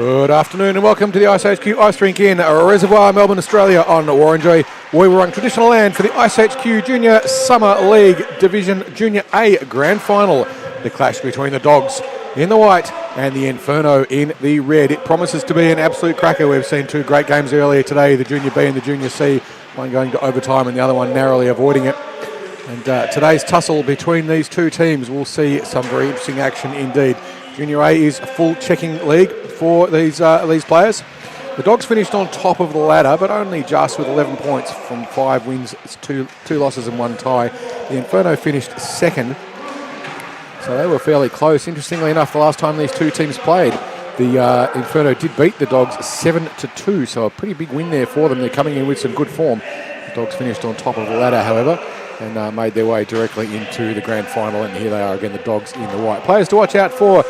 Good afternoon and welcome to the iceHQ Ice Rink in Reservoir, Melbourne, Australia on Warranjoy. We will run traditional land for the iceHQ Junior Summer League Division Junior A Grand Final. The clash between the Dogs in the white and the Inferno in the red. It promises to be an absolute cracker. We've seen two great games earlier today, the Junior B and the Junior C, one going to overtime and the other one narrowly avoiding it. And today's tussle between these two teams will see some very interesting action indeed. Junior A is a full checking league for these players. The Dogs finished on top of the ladder, but only just with 11 points from 5 wins. It's two losses and 1 tie. The Inferno finished second, so they were fairly close. Interestingly enough, the last time these two teams played, the Inferno did beat the Dogs 7-2, so a pretty big win there for them. They're coming in with some good form. The Dogs finished on top of the ladder, however, and made their way directly into the grand final, and here they are again, the Dogs in the white. Players to watch out for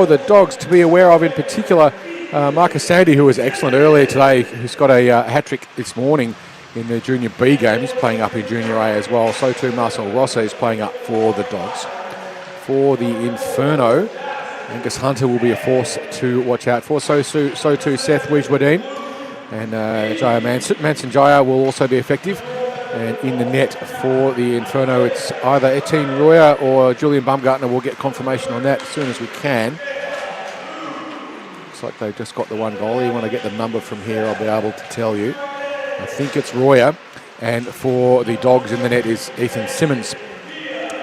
the Dogs to be aware of in particular, Marcus Sandy, who was excellent earlier today, who's got a hat-trick this morning in the Junior B game. He's playing up in Junior A as well. So too Marcel Rosso is playing up for the Dogs. For the Inferno, Angus Hunter will be a force to watch out for. So too Seth Wijwadeen, and Jaya Manson Jaya will also be effective. And in the net for the Inferno, it's either Etienne Royer or Julian Baumgartner. We'll get confirmation on that as soon as we can. Looks like they've just got the 1 goal. When I get the number from here, I'll be able to tell you. I think it's Royer. And for the Dogs in the net is Ethan Simmons.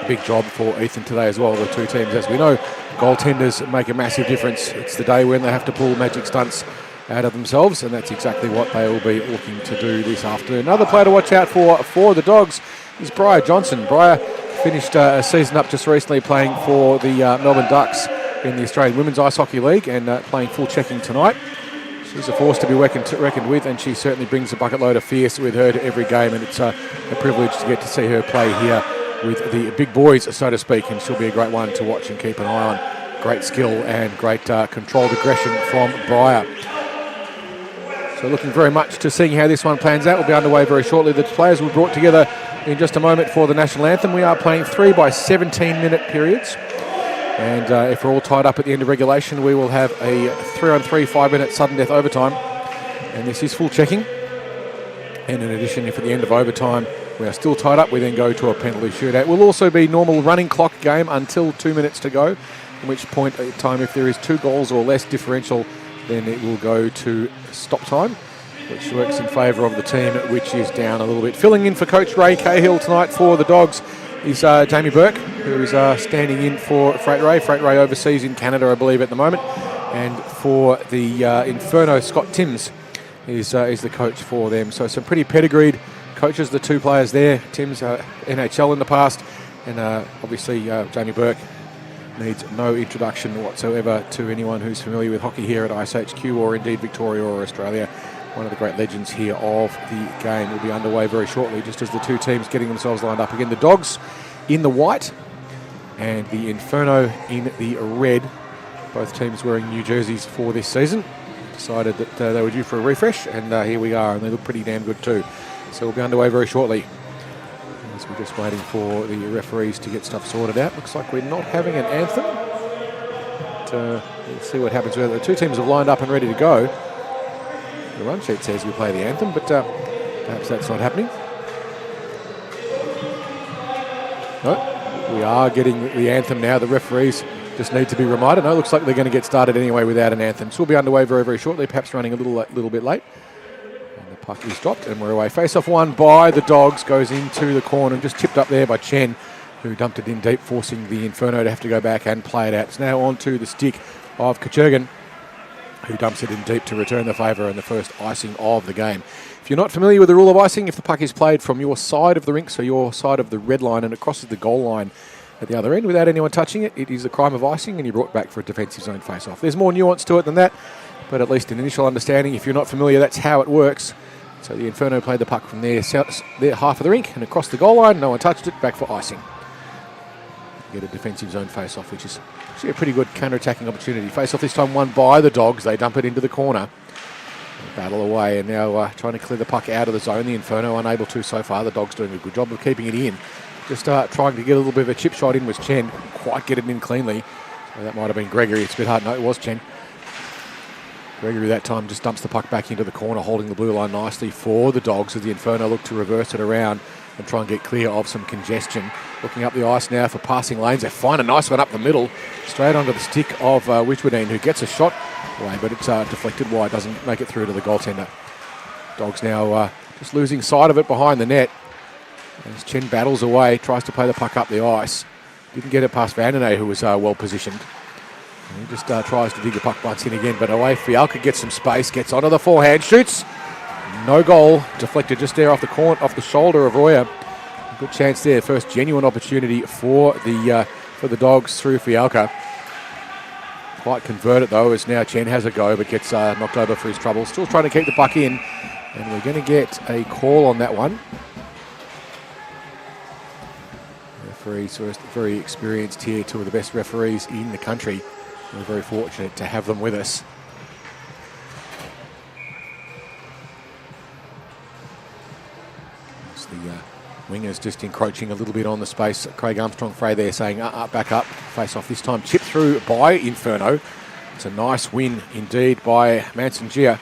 Big job for Ethan today as well, the two teams. As we know, goaltenders make a massive difference. It's the day when they have to pull magic stunts out of themselves, and that's exactly what they will be looking to do this afternoon. Another player to watch out for the Dogs is Briar Johnson. Briar finished a season up just recently playing for the Melbourne Ducks in the Australian Women's Ice Hockey League, and playing full checking tonight. She's a force to be reckoned with, and she certainly brings a bucket load of fierce with her to every game, and it's a privilege to get to see her play here with the big boys, so to speak, and she'll be a great one to watch and keep an eye on. Great skill and great controlled aggression from Briar. So looking very much to seeing how this one plans out. We'll be underway very shortly. The players will be brought together in just a moment for the national anthem. We are playing 3 by 17-minute periods. And if we're all tied up at the end of regulation, we will have a 3-on-3 5-minute sudden death overtime. And this is full checking. And in addition, if at the end of overtime we are still tied up, we then go to a penalty shootout. Will also be normal running clock game until 2 minutes to go, at which point in time, if there is 2 goals or less differential, then it will go to stop time, which works in favour of the team which is down a little bit. Filling in for Coach Ray Cahill tonight for the Dogs is Jamie Burke, who is standing in for Freight Ray. Freight Ray overseas in Canada, I believe, at the moment. And for the Inferno, Scott Timms is the coach for them. So some pretty pedigreed coaches, the two players there. Timms, NHL in the past, and obviously Jamie Burke needs no introduction whatsoever to anyone who's familiar with hockey here at iceHQ or indeed Victoria or Australia. One of the great legends here of the game. Will be underway very shortly, just as the two teams getting themselves lined up again. The Dogs in the white and the Inferno in the red. Both teams wearing new jerseys for this season. Decided that they were due for a refresh, and here we are, and they look pretty damn good too. So we'll be underway very shortly, as we're just waiting for the referees to get stuff sorted out. Looks like we're not having an anthem. But, we'll see what happens. The two teams have lined up and ready to go. The run sheet says we play the anthem, but perhaps that's not happening. No, we are getting the anthem now. The referees just need to be reminded. No, looks like they're going to get started anyway without an anthem. So we'll be underway very, very shortly, perhaps running a little bit late. Puck is dropped and we're away. Face-off won by the Dogs, goes into the corner and just tipped up there by Chen, who dumped it in deep, forcing the Inferno to have to go back and play it out. It's now on to the stick of Kachurgan, who dumps it in deep to return the favour and the first icing of the game. If you're not familiar with the rule of icing, if the puck is played from your side of the rink, so your side of the red line, and it crosses the goal line at the other end without anyone touching it, it is a crime of icing and you're brought back for a defensive zone face-off. There's more nuance to it than that, but at least an initial understanding, if you're not familiar, that's how it works. So the Inferno played the puck from their half of the rink and across the goal line. No one touched it. Back for icing. Get a defensive zone face-off, which is actually a pretty good counter-attacking opportunity. Face-off this time won by the Dogs. They dump it into the corner. They battle away and now trying to clear the puck out of the zone. The Inferno unable to so far. The Dogs doing a good job of keeping it in. Just trying to get a little bit of a chip shot in was Chen. Couldn't quite get it in cleanly. So that might have been Gregory. It's a bit hard. No, it was Chen. Gregory that time just dumps the puck back into the corner, holding the blue line nicely for the Dogs as the Inferno look to reverse it around and try and get clear of some congestion. Looking up the ice now for passing lanes. They find a nice one up the middle, straight onto the stick of Witchwoodine, who gets a shot away, but it's deflected wide, doesn't make it through to the goaltender. Dogs now just losing sight of it behind the net. As Chen battles away, tries to play the puck up the ice. Didn't get it past Vandenay, who was well positioned. And he just tries to dig the puck once in again, but away. Fialka gets some space, gets onto the forehand, shoots. No goal, deflected just there off the shoulder of Royer. Good chance there, first genuine opportunity for the Dogs through Fialka. Quite converted though, as now Chen has a go, but gets knocked over for his trouble. Still trying to keep the puck in, and we're going to get a call on that one. Referees are very experienced here, two of the best referees in the country. We're very fortunate to have them with us. It's the wingers just encroaching a little bit on the space. Craig Armstrong-Frey there saying, back up. Face off this time, chipped through by Inferno. It's a nice win indeed by Manson Gia.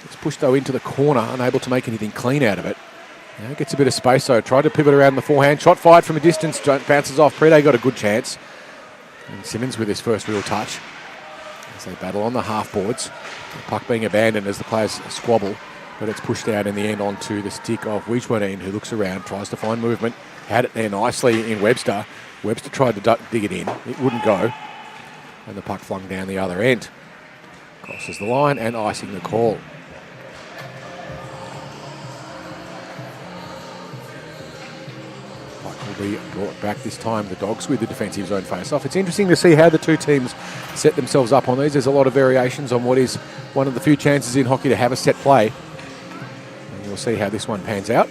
It's pushed though into the corner, unable to make anything clean out of it. Now gets a bit of space though, tried to pivot around the forehand. Shot fired from a distance, bounces off. Prede got a good chance. And Simmons with his first real touch. As they battle on the half boards. The puck being abandoned as the players squabble. But it's pushed out in the end onto the stick of Wijwardine, who looks around, tries to find movement. Had it there nicely in Webster. Webster tried to dig it in. It wouldn't go. And the puck flung down the other end. Crosses the line and icing the call. Will be brought back this time, the Dogs with the defensive zone face-off. It's interesting to see how the two teams set themselves up on these. There's a lot of variations on what is one of the few chances in hockey to have a set play. And you'll see how this one pans out.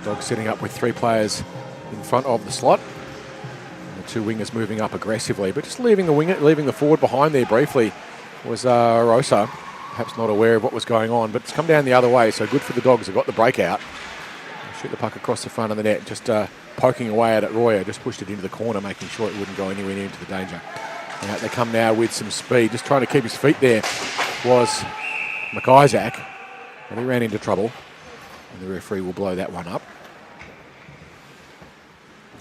Dogs setting up with three players in front of the slot. And the two wingers moving up aggressively, but just leaving the forward behind there briefly was Rosa. Perhaps not aware of what was going on, but it's come down the other way, so good for the Dogs. They've got the breakout. Shoot the puck across the front of the net, just poking away at it. Royer just pushed it into the corner, making sure it wouldn't go anywhere near into the danger. Now they come now with some speed, just trying to keep his feet there was McIsaac, and he ran into trouble. And the referee will blow that one up.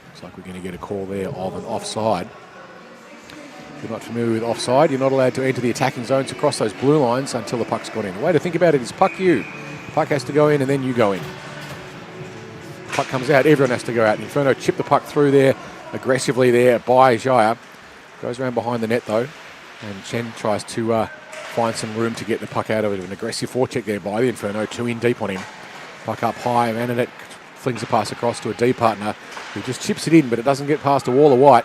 Looks like we're going to get a call there of an offside. If you're not familiar with offside, you're not allowed to enter the attacking zones to cross those blue lines until the puck's gone in. The way to think about it is puck you. Puck has to go in and then you go in. Puck comes out, everyone has to go out. Inferno chip the puck through there, aggressively there by Jaya. Goes around behind the net though, and Chen tries to find some room to get the puck out of it. An aggressive forecheck there by the Inferno, two in deep on him. Puck up high, Mananet flings a pass across to a D partner who just chips it in, but it doesn't get past a wall of white.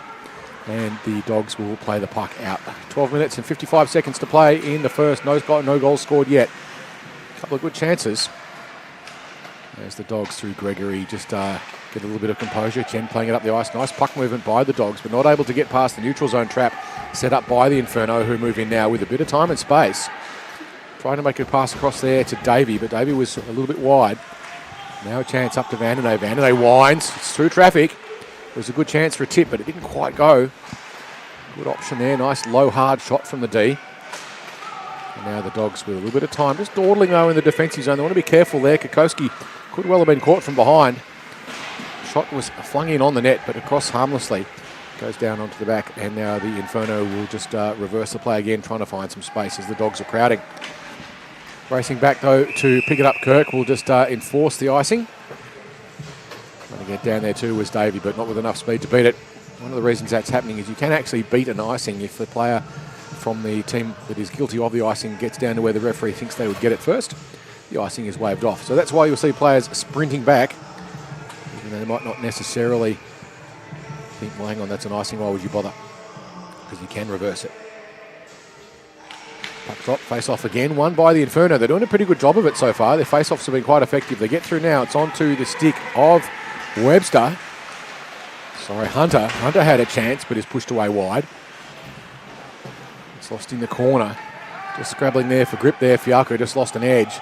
And the Dogs will play the puck out. 12 minutes and 55 seconds to play in the first. No goals scored yet. A couple of good chances. As the Dogs through Gregory just get a little bit of composure. Chen playing it up the ice. Nice puck movement by the Dogs, but not able to get past the neutral zone trap set up by the Inferno, who move in now with a bit of time and space. Trying to make a pass across there to Davey, but Davey was a little bit wide. Now a chance up to Vandenay. Vandenay winds. It's through traffic. It was a good chance for a tip, but it didn't quite go. Good option there. Nice low, hard shot from the D. And now the Dogs with a little bit of time. Just dawdling though in the defensive zone. They want to be careful there. Kokoski could well have been caught from behind. Shot was flung in on the net, but across harmlessly. Goes down onto the back, and now the Inferno will just reverse the play again, trying to find some space as the Dogs are crowding. Racing back though to pick it up, Kirk will just enforce the icing. Trying to get down there too was Davey, but not with enough speed to beat it. One of the reasons that's happening is you can actually beat an icing if the player from the team that is guilty of the icing gets down to where the referee thinks they would get it first. The icing is waved off. So that's why you'll see players sprinting back, even though they might not necessarily think, well, hang on, that's an icing, why would you bother? Because you can reverse it. Puck drop, face off again, won by the Inferno. They're doing a pretty good job of it so far. Their face-offs have been quite effective. They get through now. It's onto the stick of Webster. Sorry, Hunter. Hunter had a chance, but is pushed away wide. It's lost in the corner. Just scrabbling there for grip there. Fialka just lost an edge.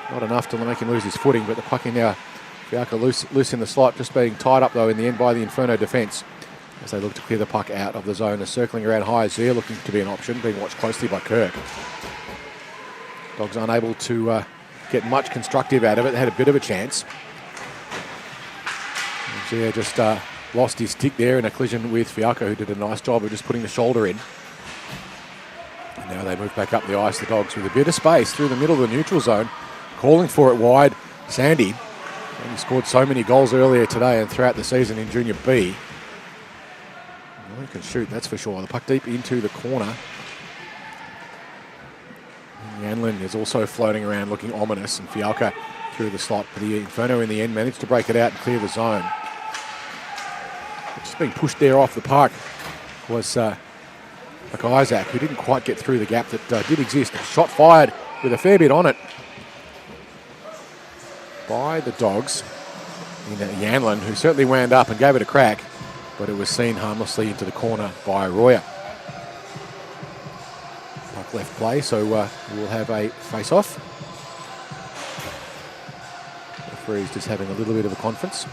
Not enough to make him lose his footing, but the puck in now. Fialka loose in the slot, just being tied up though in the end by the Inferno defence. as they look to clear the puck out of the zone. They're circling around high as there, looking to be an option, being watched closely by Kirk. Dogs unable to get much constructive out of it. They had a bit of a chance. Zia just lost his stick there in a collision with Fialko, who did a nice job of just putting the shoulder in. And now they move back up the ice, the Dogs, with a bit of space through the middle of the neutral zone, calling for it wide. Sandy, and he scored so many goals earlier today and throughout the season in Junior B. Well, he can shoot, that's for sure. The puck deep into the corner. Yanlin is also floating around looking ominous, and Fialka through the slot, but the Inferno in the end managed to break it out and clear the zone. Just being pushed there off the puck was like iceHQ, who didn't quite get through the gap that did exist. A shot fired with a fair bit on it by the Dogs in Yanlin, who certainly wound up and gave it a crack, but it was seen harmlessly into the corner by Royer. Puck left play, so we'll have a face-off. Referee's just having a little bit of a conference.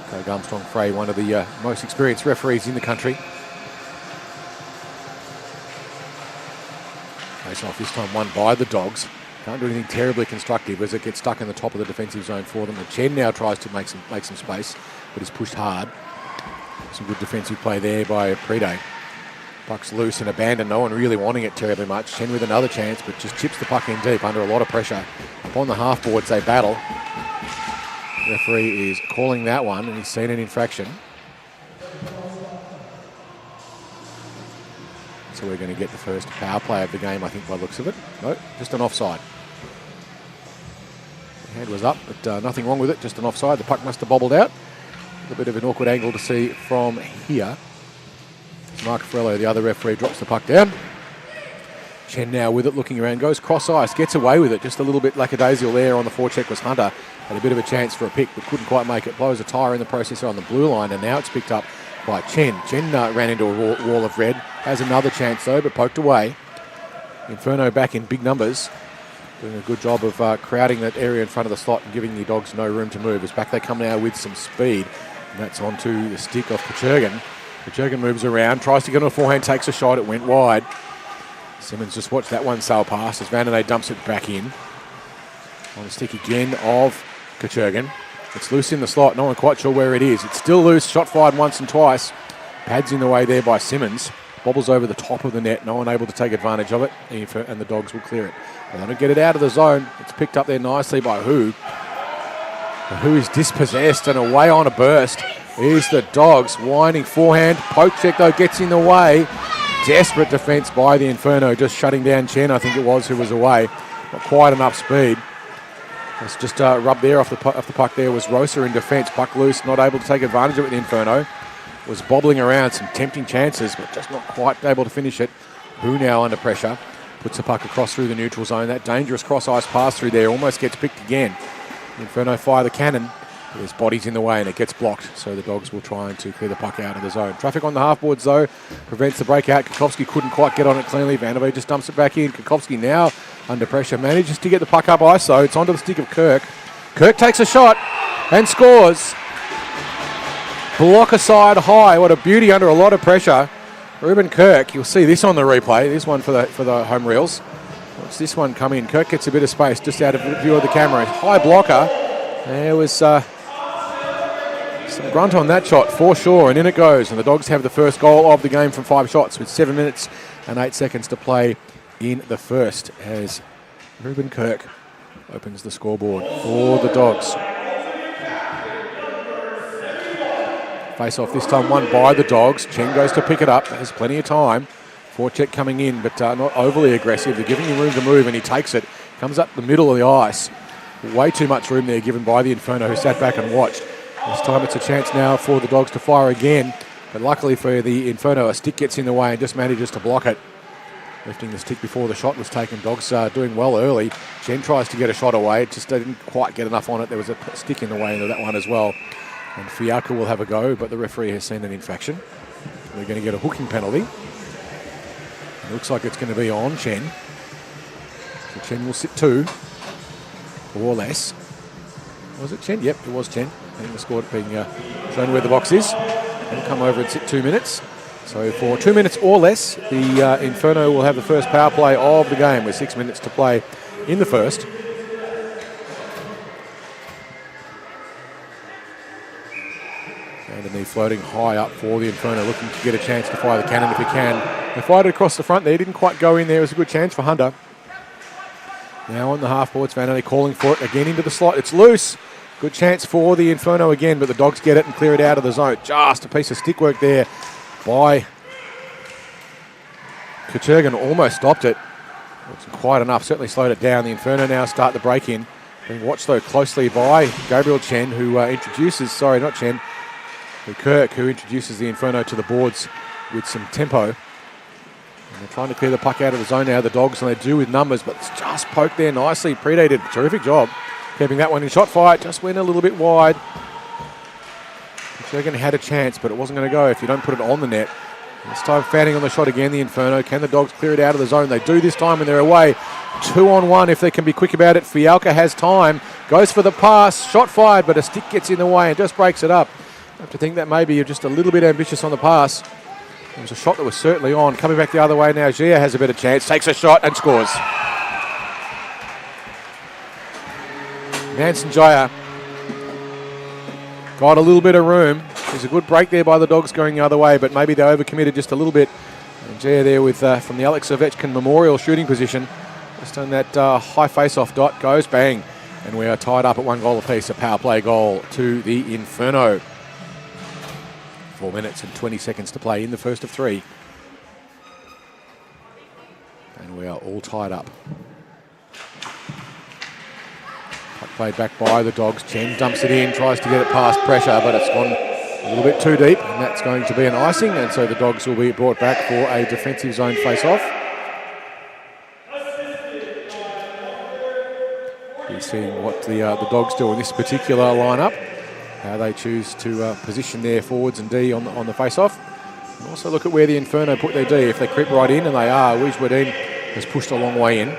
Craig Armstrong-Frey, one of the most experienced referees in the country. Face-off this time won by the Dogs. Can't do anything terribly constructive as it gets stuck in the top of the defensive zone for them. And Chen now tries to make some space, but is pushed hard. Some good defensive play there by Prede. Puck's loose and abandoned, no one really wanting it terribly much. Chen with another chance, but just chips the puck in deep under a lot of pressure. Upon the half boards, they battle. The referee is calling that one, and he's seen an infraction. So we're going to get the first power play of the game, I think, by the looks of it. No, just an offside. The hand was up, but nothing wrong with it, just an offside. The puck must have bobbled out. A bit of an awkward angle to see from here. Mark Frello, the other referee, drops the puck down. Chen now with it, looking around, goes cross ice, gets away with it. Just a little bit lackadaisical there on the forecheck was Hunter. Had a bit of a chance for a pick, but couldn't quite make it. Blows a tyre in the process on the blue line, and now it's picked up by Chen. Chen ran into a wall of red. Has another chance though, but poked away. Inferno back in big numbers. Doing a good job of crowding that area in front of the slot and giving the Dogs no room to move. As back they come now with some speed. And that's onto the stick of Kachurgan. Kachurgan moves around, tries to get on a forehand, takes a shot. It went wide. Simmons just watched that one sail past as Vandenay dumps it back in. On the stick again of Kachurgan. It's loose in the slot. No one quite sure where it is. It's still loose. Shot fired once and twice. Pads in the way there by Simmons. Bobbles over the top of the net. No one able to take advantage of it. And the Dogs will clear it. They don't get it out of the zone. It's picked up there nicely by Hu. Hu is dispossessed and away on a burst. Here's the Dogs. Winding forehand. Poke check though gets in the way. Desperate defence by the Inferno. Just shutting down Chen, I think it was, who was away. Not quite enough speed. It's just rubbed there off the puck there was Rosa in defence. Puck loose, not able to take advantage of it, the Inferno. Was bobbling around, some tempting chances, but just not quite able to finish it. Hu now under pressure. Puts the puck across through the neutral zone. That dangerous cross-ice pass through there almost gets picked again. The Inferno fire the cannon. There's bodies in the way and it gets blocked, so the Dogs will try to clear the puck out of the zone. Traffic on the half-boards, though, prevents the breakout. Kukovski couldn't quite get on it cleanly. Vanderveer just dumps it back in. Kukovski now under pressure, manages to get the puck up ISO. It's onto the stick of Kirk. Kirk takes a shot and scores. Blocker side high. What a beauty under a lot of pressure. Ruben Kirk, you'll see this on the replay. This one for the home reels. Watch this one come in. Kirk gets a bit of space just out of view of the camera. High blocker. There was some grunt on that shot for sure, and in it goes. And the Dogs have the first goal of the game from 5 shots with 7 minutes and 8 seconds to play in the first as Ruben Kirk opens the scoreboard for the Dogs. Face-off this time won by the Dogs. Chen goes to pick it up. Has plenty of time. Forecheck coming in, but not overly aggressive. They're giving him room to move, and he takes it. Comes up the middle of the ice. Way too much room there given by the Inferno, who sat back and watched. This time it's a chance now for the Dogs to fire again. But luckily for the Inferno, a stick gets in the way and just manages to block it. Lifting the stick before the shot was taken. Dogs doing well early. Chen tries to get a shot away. It just didn't quite get enough on it. There was a stick in the way into that one as well. And Fialka will have a go, but the referee has seen an infraction. They're going to get a hooking penalty. It looks like it's going to be on Chen. So Chen will sit 2 or less. Was it Chen? Yep, it was Chen. being shown where the box is. They'll come over and sit 2 minutes. So for 2 minutes or less, the Inferno will have the first power play of the game with 6 minutes to play in the first. And knee floating high up for the Inferno, looking to get a chance to fire the cannon if he can. They fired it across the front there, didn't quite go in there. It was a good chance for Hunter. Now on the half boards, Vanity calling for it again into the slot. It's loose. Good chance for the Inferno again, but the Dogs get it and clear it out of the zone. Just a piece of stick work there by Kuchergin. Almost stopped it. Wasn't quite enough, certainly slowed it down. The Inferno now start the break in. Being watched though closely by Gabriel Chen, who Kirk, who introduces the Inferno to the boards with some tempo. And they're trying to clear the puck out of the zone now, the Dogs, and they do with numbers, but it's just poked there nicely. Pre-Day did a terrific job keeping that one in shot fight. Just went a little bit wide. Kuchergin had a chance, but it wasn't going to go if you don't put it on the net. This time fanning on the shot again, the Inferno. Can the Dogs clear it out of the zone? They do this time and they're away. 2-on-1 if they can be quick about it. Fialka has time, goes for the pass, shot fired, but a stick gets in the way and just breaks it up. I have to think that maybe you're just a little bit ambitious on the pass. It was a shot that was certainly on. Coming back the other way now, Gia has a better chance, takes a shot and scores. Nansen Jaya got a little bit of room. There's a good break there by the Dogs going the other way, but maybe they overcommitted just a little bit. And Jaya there with from the Alex Ovechkin Memorial shooting position. Just on that high face-off dot, goes bang. And we are tied up at 1 goal apiece, a power play goal to the Inferno. 4 minutes and 20 seconds to play in the first of 3. And we are all tied up. Puck played back by the Dogs. Chen dumps it in, tries to get it past pressure, but it's gone a little bit too deep, and that's going to be an icing, and so the Dogs will be brought back for a defensive zone face-off. We're seeing what the Dogs do in this particular lineup, how they choose to position their forwards and D on the face-off. And also look at where the Inferno put their D. If they creep right in, and they are, Wijwadin has pushed a long way in,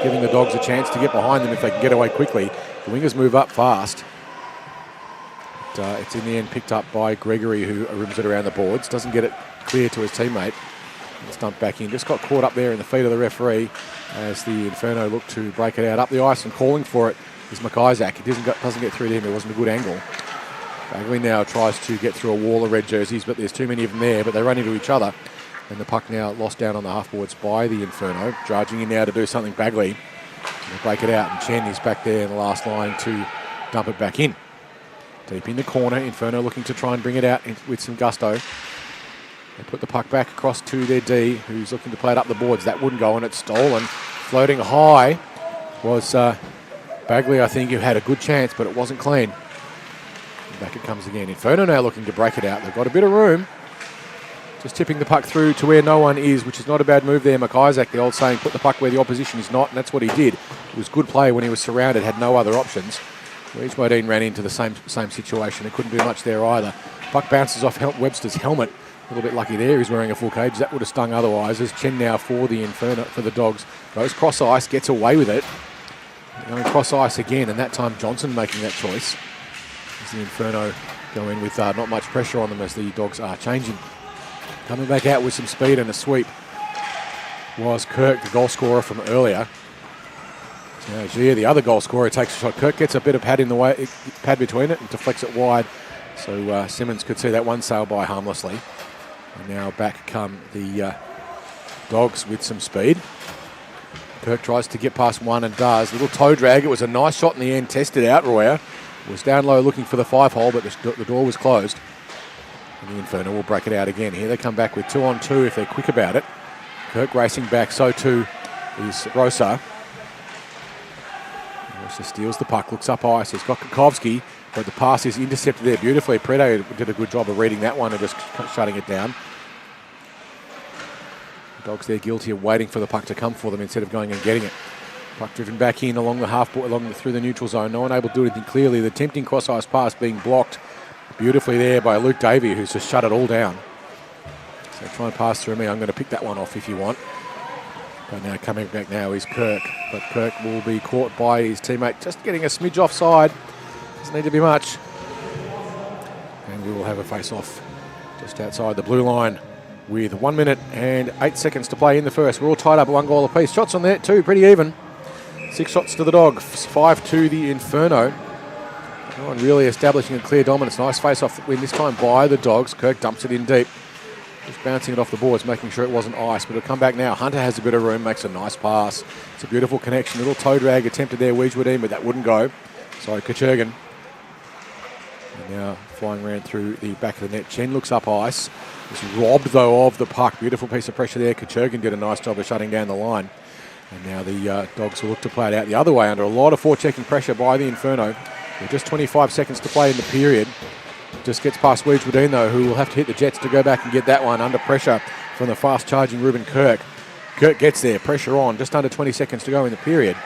giving the Dogs a chance to get behind them if they can get away quickly. The wingers move up fast. But, it's in the end picked up by Gregory, who rims it around the boards. Doesn't get it clear to his teammate. It's dumped back in. Just got caught up there in the feet of the referee as the Inferno look to break it out up the ice, and calling for it is iceHQ. It doesn't get through to him. It wasn't a good angle. Bagley now tries to get through a wall of red jerseys, but there's too many of them there, but they run into each other. And the puck now lost down on the half-boards by the Inferno. Charging in now to do something, Bagley. They break it out, and Chen is back there in the last line to dump it back in. Deep in the corner, Inferno looking to try and bring it out with some gusto. They put the puck back across to their D, who's looking to play it up the boards. That wouldn't go, and it's stolen. Floating high was Bagley, I think, who had a good chance, but it wasn't clean. And back it comes again. Inferno now looking to break it out. They've got a bit of room. Just tipping the puck through to where no one is, which is not a bad move there. iceHQ, the old saying, put the puck where the opposition is not, and that's what he did. It was good play when he was surrounded, had no other options. Wijwadin ran into the same situation. He couldn't do much there either. Puck bounces off Webster's helmet. A little bit lucky there. He's wearing a full cage. That would have stung otherwise. There's Chen now for the Inferno, for the Dogs. Goes cross ice, gets away with it. Going cross ice again, and that time Johnson making that choice. As the Inferno go in with not much pressure on them as the Dogs are changing. Coming back out with some speed and a sweep was Kirk, the goal scorer from earlier. Now Gia, the other goal scorer, takes a shot. Kirk gets a bit of pad in the way, pad between it, and deflects it wide. So Simmons could see that one sail by harmlessly. And now back come the Dogs with some speed. Kirk tries to get past one and does. Little toe drag. It was a nice shot in the end. Tested out, Royer. Was down low looking for the 5-hole, but the door was closed. And the Inferno will break it out again. Here they come back with 2-on-2 if they're quick about it. Kirk racing back. So too is Rosa. Rosa steals the puck. Looks up ice. He's got Kukovsky. But the pass is intercepted there beautifully. Predo did a good job of reading that one and just shutting it down. The Dogs there guilty of waiting for the puck to come for them instead of going and getting it. Puck driven back in along the half-board, through the neutral zone. No one able to do anything clearly. The tempting cross-ice pass being blocked beautifully there by Luke Davey, who's just shut it all down. So try and pass through me. I'm going to pick that one off if you want. But now coming back now is Kirk. But Kirk will be caught by his teammate, just getting a smidge offside. Doesn't need to be much. And we will have a face-off just outside the blue line with 1 minute and 8 seconds to play in the first. We're all tied up at 1 goal apiece. Shots on there too, pretty even. 6 shots to the Dogs, 5 to the Inferno. No one really establishing a clear dominance. Nice face-off win this time by the Dogs. Kirk dumps it in deep. Just bouncing it off the boards, making sure it wasn't ice, but it'll come back now. Hunter has a bit of room, makes a nice pass. It's a beautiful connection. Little toe drag attempted there, Weijwadeen, but that wouldn't go. Sorry, Kachurgan. And now flying around through the back of the net. Chen looks up ice. Is robbed, though, of the puck. Beautiful piece of pressure there. Kachurgan did a nice job of shutting down the line. And now the Dogs will look to play it out the other way under a lot of forechecking pressure by the Inferno. With just 25 seconds to play in the period. Just gets past Weijwadeen, though, who will have to hit the Jets to go back and get that one under pressure from the fast-charging Ruben Kirk. Kirk gets there, pressure on, just under 20 seconds to go in the period.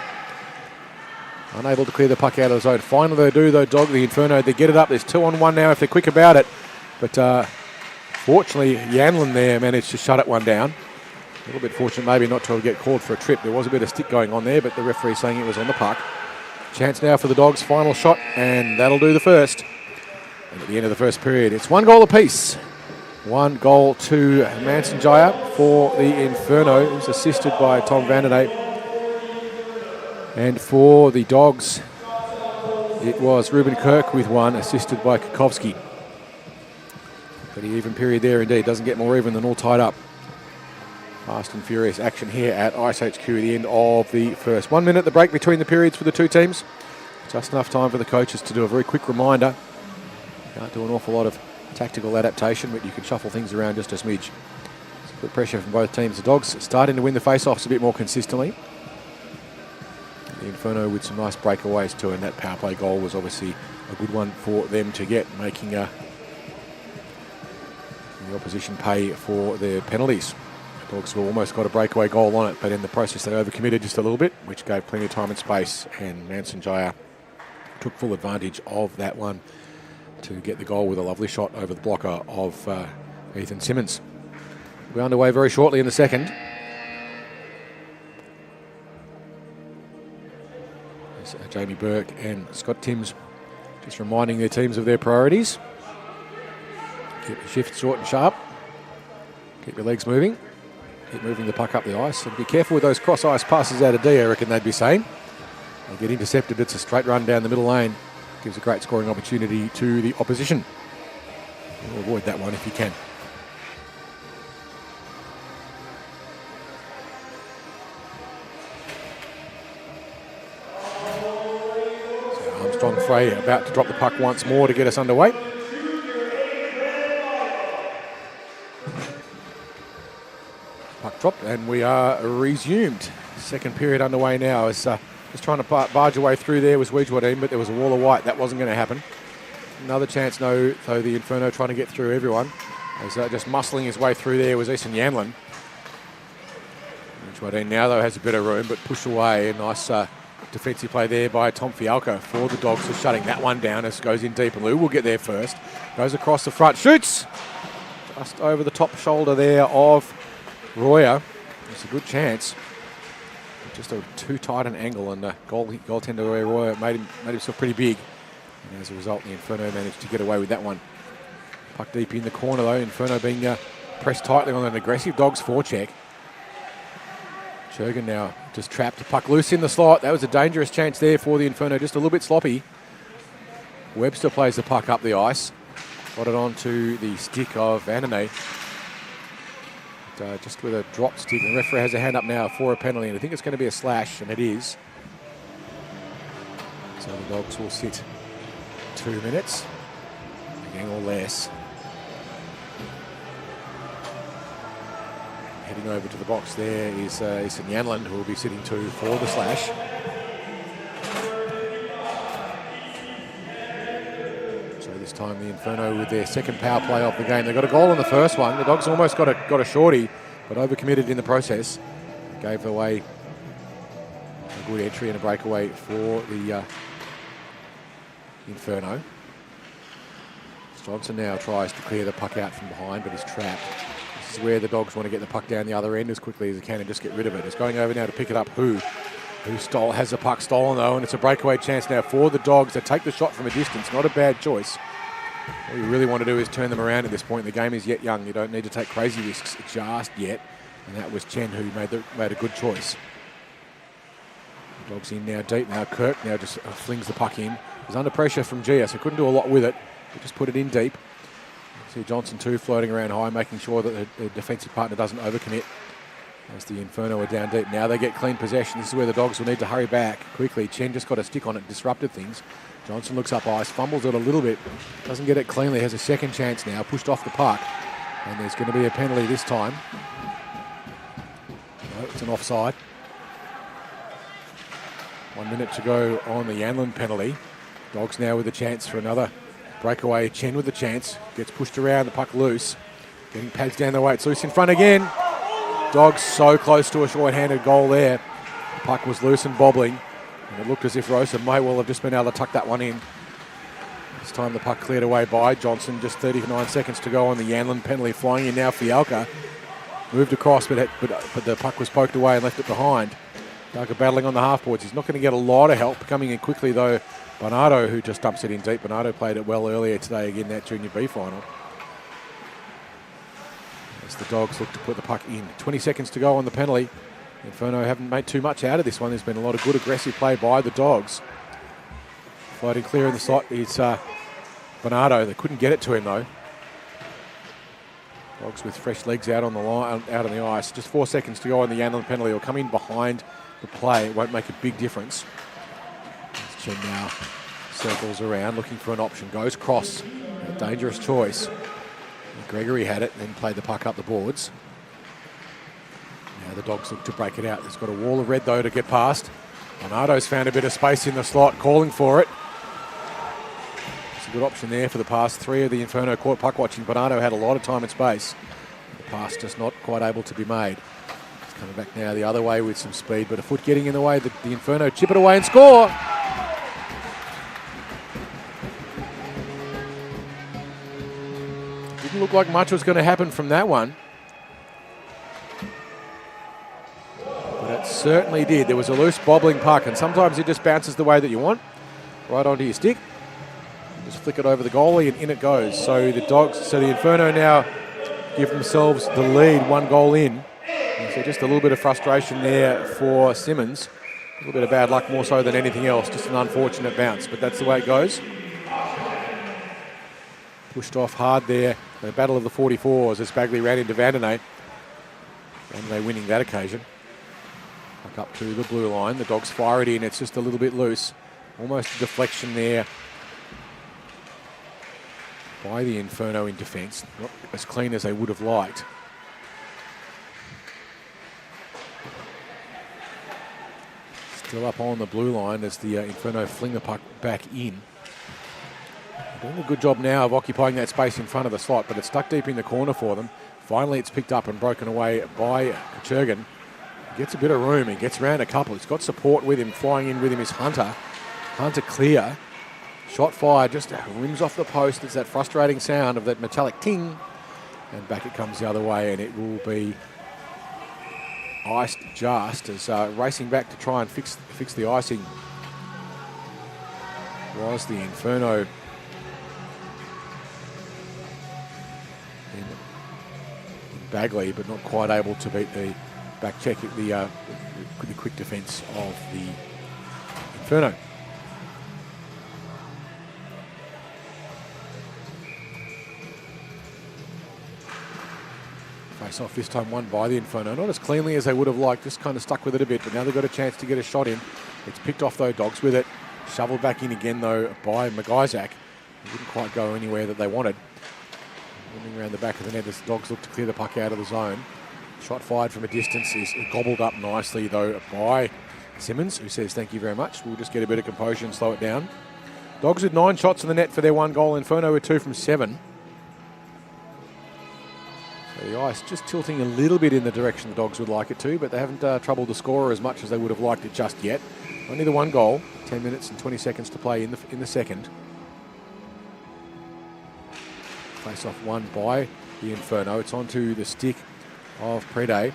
Unable to clear the puck out of the zone. Finally, they do, though, the Inferno. They get it up. There's 2-on-1 now if they're quick about it. But fortunately, Yanlin there managed to shut it one down. A little bit fortunate maybe not to get called for a trip. There was a bit of stick going on there, but the referee saying it was on the puck. Chance now for the Dogs. Final shot, and that'll do the first. And at the end of the first period, it's 1 goal apiece. 1 goal to Manson Jaya for the Inferno. It was assisted by Tom Vandenay. And for the Dogs, it was Ruben Kirk with 1, assisted by Kukovsky. Pretty even period there indeed. Doesn't get more even than all tied up. Fast and furious action here at iceHQ at the end of the first. 1 minute, the break between the periods for the two teams. Just enough time for the coaches to do a very quick reminder. Can't do an awful lot of tactical adaptation, but you can shuffle things around just a smidge. Good pressure from both teams. The Dogs starting to win the face-offs a bit more consistently. The Inferno with some nice breakaways too, and that power play goal was obviously a good one for them to get, making the opposition pay for their penalties. The Dogs almost got a breakaway goal on it, but in the process they overcommitted just a little bit, which gave plenty of time and space, and Manson Jaya took full advantage of that one to get the goal with a lovely shot over the blocker of Ethan Simmons. We're underway very shortly in the second. Jamie Burke and Scott Timms just reminding their teams of their priorities. Keep your shift short and sharp. Keep your legs moving. Keep moving the puck up the ice. And be careful with those cross-ice passes out of D, I reckon they'd be saying. They get intercepted. It's a straight run down the middle lane. Gives a great scoring opportunity to the opposition. You'll avoid that one if you can. Armstrong Frey about to drop the puck once more to get us underway. Puck dropped and we are resumed. Second period underway now. As just trying to barge away through there was Weijwadeen, but there was a wall of white. That wasn't going to happen. Another chance, though, the Inferno trying to get through everyone. As just muscling his way through there was Eason Yanlin. Weijwadeen now, though, has a bit of room, but pushed away. A nice defensive play there by Tom Fialka for the Dogs, just shutting that one down as it goes in deep. And Lou will get there first. Goes across the front, shoots! Just over the top shoulder there of Royer. It's a good chance. Just a too tight an angle, and goaltender Royer made himself pretty big. And as a result, the Inferno managed to get away with that one. Puck deep in the corner, though. Inferno being pressed tightly on an aggressive Dogs forecheck. Jurgen now just trapped the puck loose in the slot. That was a dangerous chance there for the Inferno, just a little bit sloppy. Webster plays the puck up the ice. Got it onto the stick of Vandenay. Just with a drop stick. The referee has a hand up now for a penalty, and I think it's going to be a slash, and it is. So the Dogs will sit 2 minutes, again or less. Heading over to the box there is Eason Yanlin, who will be sitting 2 for the slash. So this time the Inferno with their second power play of the game. They got a goal in the first one. The Dogs almost got a shorty, but overcommitted in the process. Gave away a good entry and a breakaway for the Inferno. Johnson now tries to clear the puck out from behind, but is trapped. This is where the Dogs want to get the puck down the other end as quickly as they can and just get rid of it. It's going over now to pick it up. Who who has the puck stolen though, and it's a breakaway chance now for the Dogs to take the shot from a distance. Not a bad choice. All you really want to do is turn them around at this point. The game is yet young. You don't need to take crazy risks just yet. And that was Chen who made a good choice. The Dogs in now deep. Now Kirk now just flings the puck in. He's under pressure from Gia, so couldn't do a lot with it. But just put it in deep. See Johnson too floating around high, making sure that the defensive partner doesn't overcommit. As the Inferno are down deep. Now they get clean possession. This is where the Dogs will need to hurry back quickly. Chen just got a stick on it, disrupted things. Johnson looks up ice, fumbles it a little bit, doesn't get it cleanly, has a second chance now, pushed off the puck. And there's going to be a penalty this time. No, it's an offside. 1 minute to go on the Yanlin penalty. Dogs now with a chance for another breakaway. Chen with the chance, gets pushed around, the puck loose. Getting pads down the way, it's loose in front again. Dogs so close to a short-handed goal there. The puck was loose and bobbling. And it looked as if Rosa might well have just been able to tuck that one in. This time the puck cleared away by Johnson. Just 39 seconds to go on the Yanlin penalty. Flying in now, Fialka. Moved across, but the puck was poked away and left it behind. Fialka battling on the half-boards. He's not going to get a lot of help. Coming in quickly, though, Bernardo, who just dumps it in deep. Bernardo played it well earlier today, again, that Junior B final. As the Dogs look to put the puck in. 20 seconds to go on the penalty. Inferno haven't made too much out of this one. There's been a lot of good aggressive play by the Dogs. Floating clear in the slot is Bernardo. They couldn't get it to him though. Dogs with fresh legs out on the line, out on the ice. Just 4 seconds to go on the Yanlin penalty. Will come in behind the play. It won't make a big difference. As Chen now circles around looking for an option. Goes cross. A dangerous choice. Gregory had it, then played the puck up the boards. Now the Dogs look to break it out. There's got a wall of red, though, to get past. Bernardo's found a bit of space in the slot, calling for it. It's a good option there for the pass. 3 of the Inferno caught puck watching. Bernardo had a lot of time and space. The pass just not quite able to be made. It's coming back now the other way with some speed, but a foot getting in the way. The Inferno chip it away and score. Didn't look like much was going to happen from that one. But it certainly did. There was a loose bobbling puck, and sometimes it just bounces the way that you want, right onto your stick. Just flick it over the goalie and in it goes. So the Inferno now give themselves the lead, 1 goal in. And so just a little bit of frustration there for Simmons. A little bit of bad luck more so than anything else. Just an unfortunate bounce, but that's the way it goes. Pushed off hard there. The battle of the 44s as Bagley ran into Vandenay. Vandenay winning that occasion. Back up to the blue line. The Dogs fire it in. It's just a little bit loose. Almost a deflection there by the Inferno in defence. Not as clean as they would have liked. Still up on the blue line as the Inferno fling the puck back in. Doing a good job now of occupying that space in front of the slot, but it's stuck deep in the corner for them. Finally, it's picked up and broken away by Kuchergin. Gets a bit of room. He gets around a couple. He's got support with him. Flying in with him is Hunter. Hunter clear. Shot fired, just rims off the post. It's that frustrating sound of that metallic ting. And back it comes the other way, and it will be iced just as racing back to try and fix the icing was the Inferno. Bagley, but not quite able to beat the back check, the quick defence of the Inferno. Face off this time won by the Inferno. Not as cleanly as they would have liked, just kind of stuck with it a bit, but now they've got a chance to get a shot in. It's picked off though, Dogs with it. Shoveled back in again though by McIsaac. It didn't quite go anywhere that they wanted. Running around the back of the net, the Dogs look to clear the puck out of the zone. Shot fired from a distance is gobbled up nicely though by Simmons, who says thank you very much. We'll just get a bit of composure and slow it down. Dogs with 9 shots in the net for their 1 goal. Inferno with 2 from 7. So the ice just tilting a little bit in the direction the Dogs would like it to, but they haven't troubled the scorer as much as they would have liked it just yet. Only the 1 goal, 10 minutes and 20 seconds to play in the second. Face off won by the Inferno. It's onto the stick of Prede.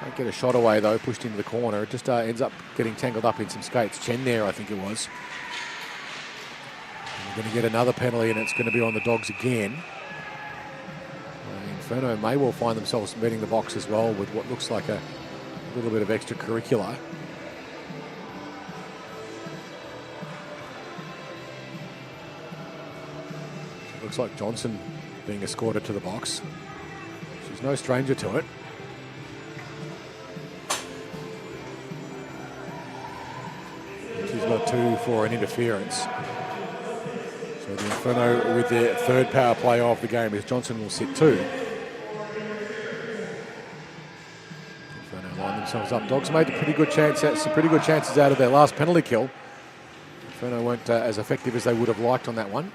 Can't get a shot away though, pushed into the corner. It just ends up getting tangled up in some skates. Chen there, I think it was. And we're going to get another penalty, and it's going to be on the Dogs again. Inferno may well find themselves meeting the box as well with what looks like a little bit of extracurricular. It looks like Johnson being escorted to the box. She's no stranger to it. She's got 2 for an interference. So the Inferno with their third power play of the game as Johnson will sit 2. Inferno line themselves up. Dogs made some pretty good chances out of their last penalty kill. Inferno weren't as effective as they would have liked on that one.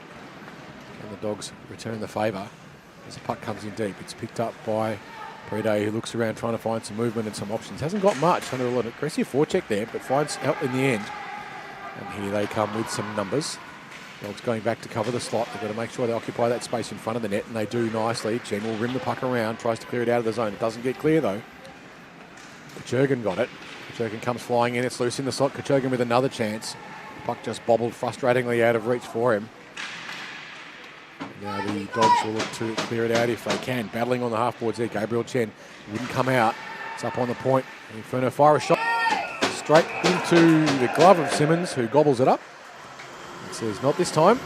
And the Dogs return the favour as the puck comes in deep. It's picked up by Prede, who looks around trying to find some movement and some options. Hasn't got much under a lot of aggressive forecheck there, but finds help in the end. And here they come with some numbers. Dogs going back to cover the slot. They've got to make sure they occupy that space in front of the net, and they do nicely. Chen will rim the puck around, tries to clear it out of the zone. It doesn't get clear though. Kachurgan got it. Kachurgan comes flying in. It's loose in the slot. Kachurgan with another chance. Puck just bobbled frustratingly out of reach for him. Now the Dogs will look to clear it out if they can. Battling on the half boards there. Gabriel Chen wouldn't come out. It's up on the point. Inferno fire a shot straight into the glove of Simmons, who gobbles it up. And says, not this time.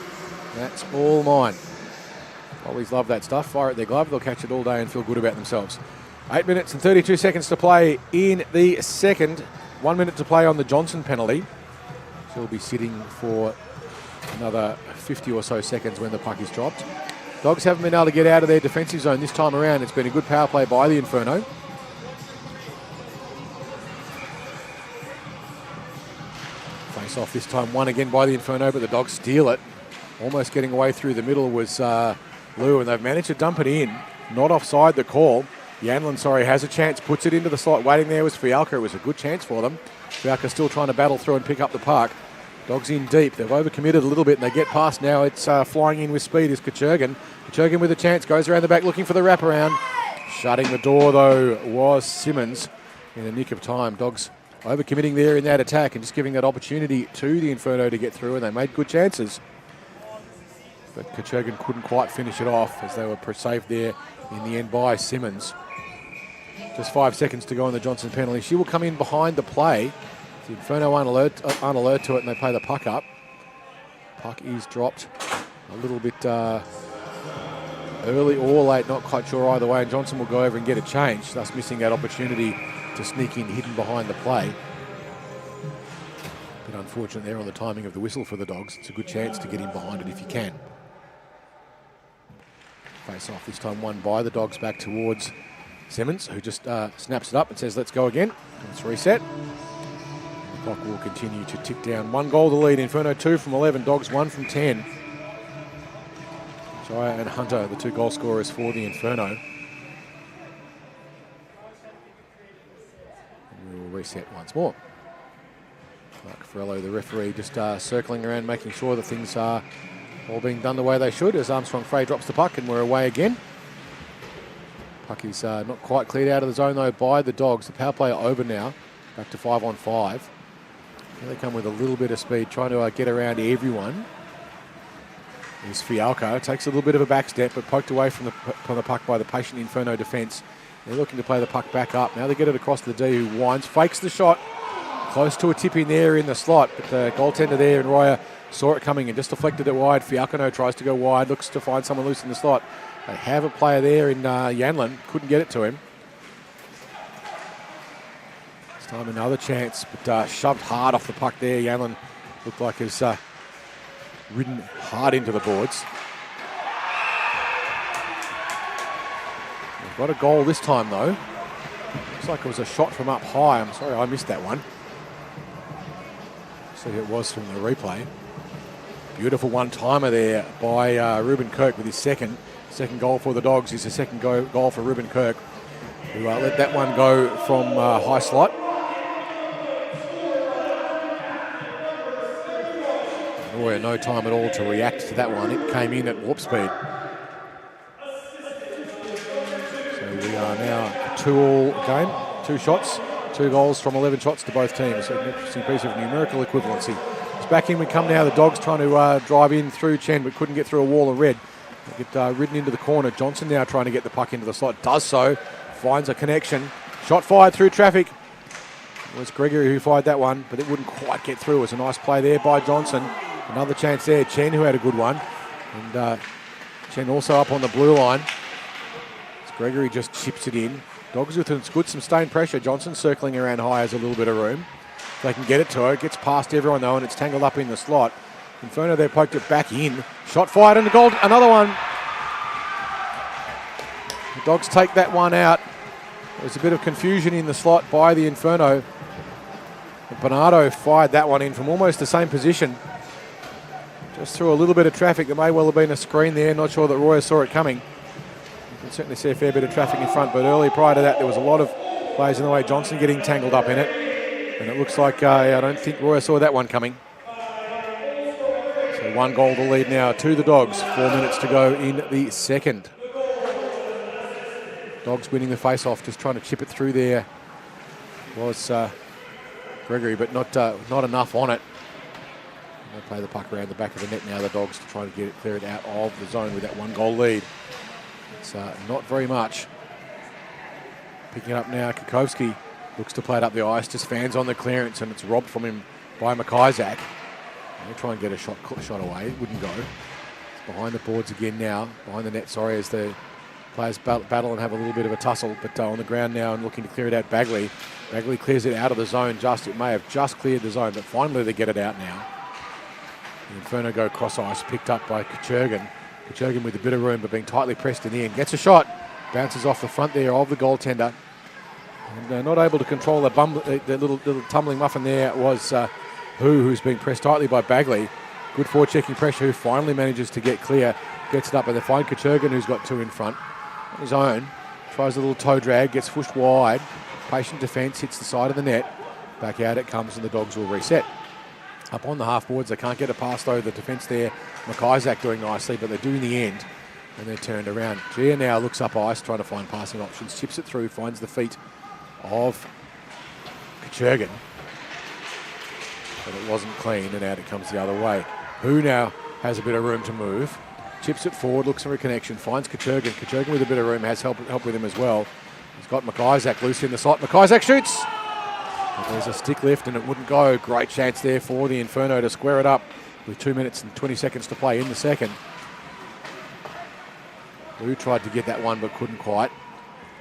That's all mine. Always love that stuff. Fire at their glove. They'll catch it all day and feel good about themselves. 8 minutes and 32 seconds to play in the second. 1 minute to play on the Johnson penalty. She'll be sitting for another 50 or so seconds when the puck is dropped. Dogs haven't been able to get out of their defensive zone this time around. It's been a good power play by the Inferno. Face off this time, won again by the Inferno, but the Dogs steal it. Almost getting away through the middle was Lou, and they've managed to dump it in. Not offside the call. Yanlin, has a chance, puts it into the slot. Waiting there was Fialka. It was a good chance for them. Fialka still trying to battle through and pick up the puck. Dogs in deep. They've overcommitted a little bit and they get past now. It's flying in with speed is Kachurgan. Kachurgan with a chance, goes around the back looking for the wraparound. Shutting the door though was Simmons in the nick of time. Dogs overcommitting there in that attack and just giving that opportunity to the Inferno to get through, and they made good chances. But Kachurgan couldn't quite finish it off as they were saved there in the end by Simmons. Just 5 seconds to go on the Johnson penalty. She will come in behind the play. The Inferno aren't alert to it and they play the puck up. Puck is dropped a little bit early or late, not quite sure either way, and Johnson will go over and get a change, thus missing that opportunity to sneak in hidden behind the play. But unfortunate there on the timing of the whistle for the Dogs. It's a good chance to get in behind it if you can. Face off this time won by the Dogs back towards Simmons, who just snaps it up and says, let's go again. Let's reset. The clock will continue to tick down. 1 goal to lead. Inferno 2 from 11. Dogs 1 from 10. Jaya and Hunter, the 2 goal scorers for the Inferno. And we will reset once more. Mark Ferrello, the referee, just circling around, making sure that things are all being done the way they should as Armstrong Frey drops the puck and we're away again. Puck is not quite cleared out of the zone though by the Dogs. The power play over now, back to 5-on-5. Here they come with a little bit of speed, trying to get around everyone. Here's Fialka, takes a little bit of a back step, but poked away from the puck by the patient Inferno defence. They're looking to play the puck back up. Now they get it across to the D, who winds, fakes the shot. Close to a tip in there in the slot, but the goaltender there, and Royer, saw it coming and just deflected it wide. Fialkano tries to go wide, looks to find someone loose in the slot. They have a player there in Yanlin, couldn't get it to him. This time another chance, but shoved hard off the puck there. Yanlin looked like he's ridden hard into the boards. We've got a goal this time though. Looks like it was a shot from up high. I'm sorry I missed that one. See who it was from the replay. Beautiful one-timer there by Ruben Kirk with his second goal for the Dogs. Is the second goal for Ruben Kirk, who let that one go from high slot. Royer, no time at all to react to that one. It came in at warp speed. So we are now a 2-all game. 2 shots, 2 goals from 11 shots to both teams. So an interesting piece of numerical equivalency. It's back in we come now. The Dogs trying to drive in through Chen, but couldn't get through a wall of red. They get ridden into the corner. Johnson now trying to get the puck into the slot. Does so. Finds a connection. Shot fired through traffic. It was Gregory who fired that one, but it wouldn't quite get through. It was a nice play there by Johnson. Another chance there. Chen, who had a good one. And Chen also up on the blue line. As Gregory just chips it in. Dogs with good sustained pressure. Johnson circling around high, has a little bit of room. If they can get it to her. It gets past everyone though, and it's tangled up in the slot. Inferno there poked it back in. Shot fired and the goal. Another one. The Dogs take that one out. There's a bit of confusion in the slot by the Inferno. Bernardo fired that one in from almost the same position. Just through a little bit of traffic. There may well have been a screen there. Not sure that Royer saw it coming. You can certainly see a fair bit of traffic in front, but early prior to that there was a lot of players in the way. Johnson getting tangled up in it. And it looks like I don't think Royer saw that one coming. So 1 goal to lead now to the Dogs. 4 minutes to go in the second. Dogs winning the face-off, just trying to chip it through there was Gregory, but not enough on it. They play the puck around the back of the net now, the Dogs, to try to clear it out of the zone with that 1 goal lead. It's not very much. Picking it up now, Kukovsky looks to play it up the ice, just fans on the clearance, and it's robbed from him by iceHQ. They'll try and get a shot away. It wouldn't go. It's behind the boards again now, behind the net, sorry, as the players battle and have a little bit of a tussle, but on the ground now and looking to clear it out. Bagley clears it out of the zone. It may have just cleared the zone, but finally they get it out now. The Inferno go cross ice, picked up by Kuchergin. Kuchergin with a bit of room, but being tightly pressed in the end. Gets a shot, bounces off the front there of the goaltender. And not able to control the little tumbling muffin there was who's being pressed tightly by Bagley. Good forechecking pressure, who finally manages to get clear. Gets it up, and they find Kuchergin, who's got 2 in front. On his own, tries a little toe drag, gets pushed wide. Patient defence, hits the side of the net. Back out it comes, and the Dogs will reset. Up on the half boards, they can't get it past though. The defence there, iceHQ doing nicely, but they do in the end, and they're turned around. Gia now looks up ice, trying to find passing options. Chips it through, finds the feet of Kuchergin. But it wasn't clean, and out it comes the other way. Who now has a bit of room to move. Chips it forward, looks for a connection, finds Kuchergin. Kuchergin with a bit of room has help with him as well. He's got iceHQ loose in the slot. iceHQ shoots! But there's a stick lift and it wouldn't go. Great chance there for the Inferno to square it up with 2 minutes and 20 seconds to play in the second. Who tried to get that one but couldn't quite.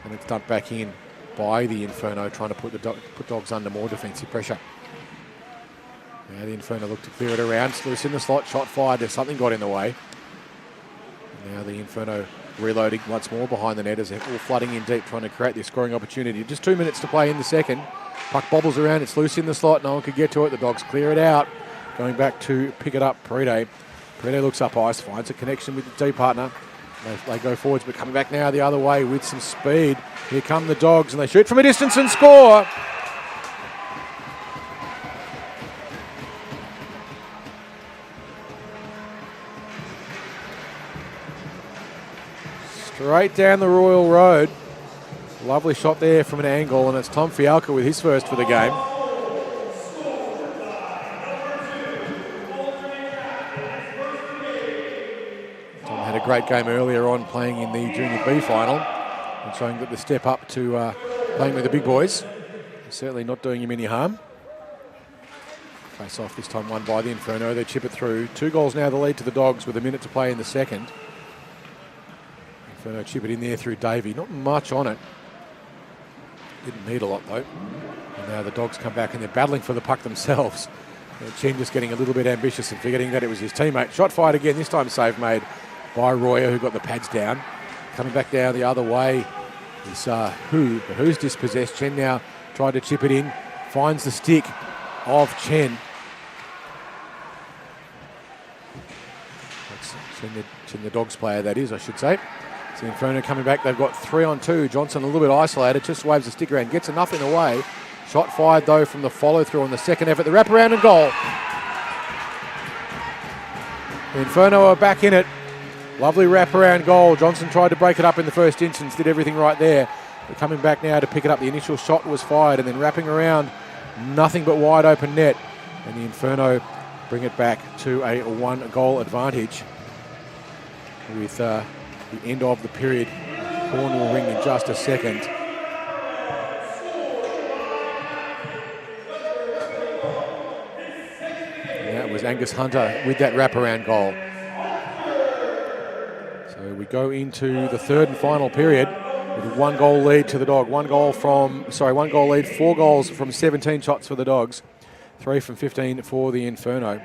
And it's dumped back in by the Inferno, trying to put Dogs under more defensive pressure. Now the Inferno look to clear it around. It's loose in the slot, shot fired. There's something got in the way. Now the Inferno reloading once more behind the net as they're all flooding in deep, trying to create their scoring opportunity. Just 2 minutes to play in the second. Puck bobbles around, it's loose in the slot, no one could get to it. The Dogs clear it out. Going back to pick it up, Prede. Prede looks up ice, finds a connection with the D partner. They go forwards, but coming back now the other way with some speed. Here come the Dogs, and they shoot from a distance and score. Straight down the Royal Road. Lovely shot there from an angle, and it's Tom Fialka with his first for the game. Tom had a great game earlier on playing in the Junior B final and showing that the step up to playing with the big boys is certainly not doing him any harm. Face off this time won by the Inferno. They chip it through. 2 goals now the lead to the Dogs with a minute to play in the second. Inferno chip it in there through Davey. Not much on it. Didn't need a lot though. And now the Dogs come back and they're battling for the puck themselves. Chen just getting a little bit ambitious and forgetting that it was his teammate. Shot fired again, this time save made by Royer, who got the pads down. Coming back down the other way is who's dispossessed. Chen now tried to chip it in. Finds the stick of Chen. That's Chen the Dogs player, that is, I should say. The Inferno coming back, they've got 3-on-2. Johnson a little bit isolated, just waves the stick around, gets enough in the way. Shot fired though from the follow through on the second effort, the wraparound and goal. The Inferno are back in it. Lovely wraparound goal. Johnson tried to break it up in the first instance, did everything right there. But coming back now to pick it up. The initial shot was fired and then wrapping around, nothing but wide open net. And the Inferno bring it back to a 1-goal advantage with the end of the period. Horn will ring in just a second. And that was Angus Hunter with that wraparound goal. So we go into the third and final period with a 1-goal lead to the Dog. 1-goal lead, 4 goals from 17 shots for the Dogs, 3 from 15 for the Inferno.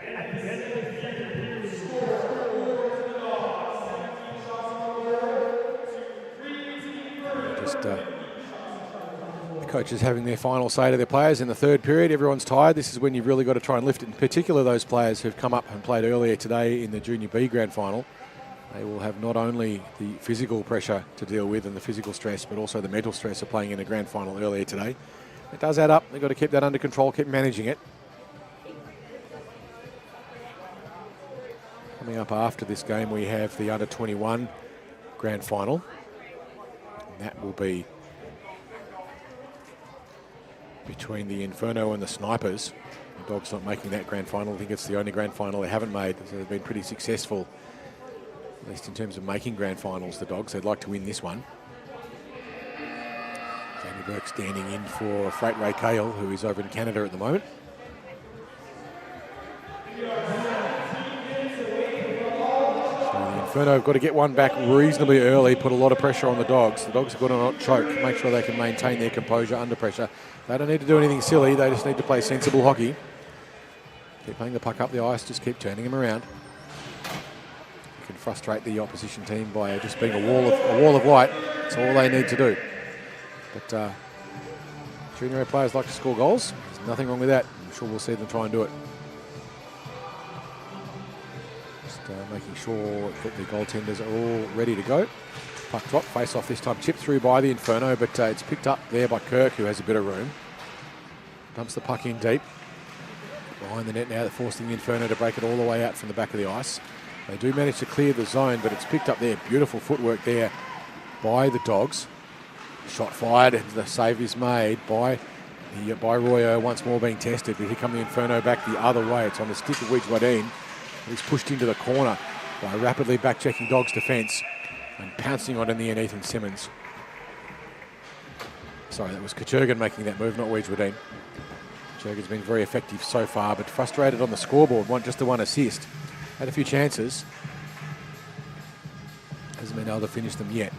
The coaches having their final say to their players in the third period. Everyone's tired. This is when you've really got to try and lift it. In particular, those players who've come up and played earlier today in the Junior B Grand Final. They will have not only the physical pressure to deal with and the physical stress, but also the mental stress of playing in a grand final earlier today. It does add up. They've got to keep that under control, keep managing it. Coming up after this game, we have the under-21 grand final. And that will be between the Inferno and the Snipers. The Dogs not making that grand final. I think it's the only grand final they haven't made. So they've been pretty successful, at least in terms of making grand finals, the Dogs. They'd like to win this one. Jamie Burke standing in for Freight Ray Cahill, who is over in Canada at the moment. Inferno have got to get one back reasonably early, put a lot of pressure on the Dogs. The Dogs have got to not choke, make sure they can maintain their composure under pressure. They don't need to do anything silly, they just need to play sensible hockey. Keep playing the puck up the ice, just keep turning them around. You can frustrate the opposition team by just being a wall of white. That's all they need to do. But junior A players like to score goals. There's nothing wrong with that. I'm sure we'll see them try and do it. Making sure that the goaltenders are all ready to go. Puck drop, face off this time, chipped through by the Inferno, but it's picked up there by Kirk, who has a bit of room. Dumps the puck in deep. Behind the net now, they're forcing the Inferno to break it all the way out from the back of the ice. They do manage to clear the zone, but it's picked up there. Beautiful footwork there by the Dogs. Shot fired, and the save is made by Royo, once more being tested. But here come the Inferno back the other way. It's on the stick of Wijwadeen. He's pushed into the corner by rapidly back-checking Dogs' defence and pouncing on in the end Ethan Simmons. Sorry, that was Kachurgan making that move, not Wijwadeen. Kachurgan's been very effective so far, but frustrated on the scoreboard. Just the one assist. Had a few chances. Hasn't been able to finish them yet.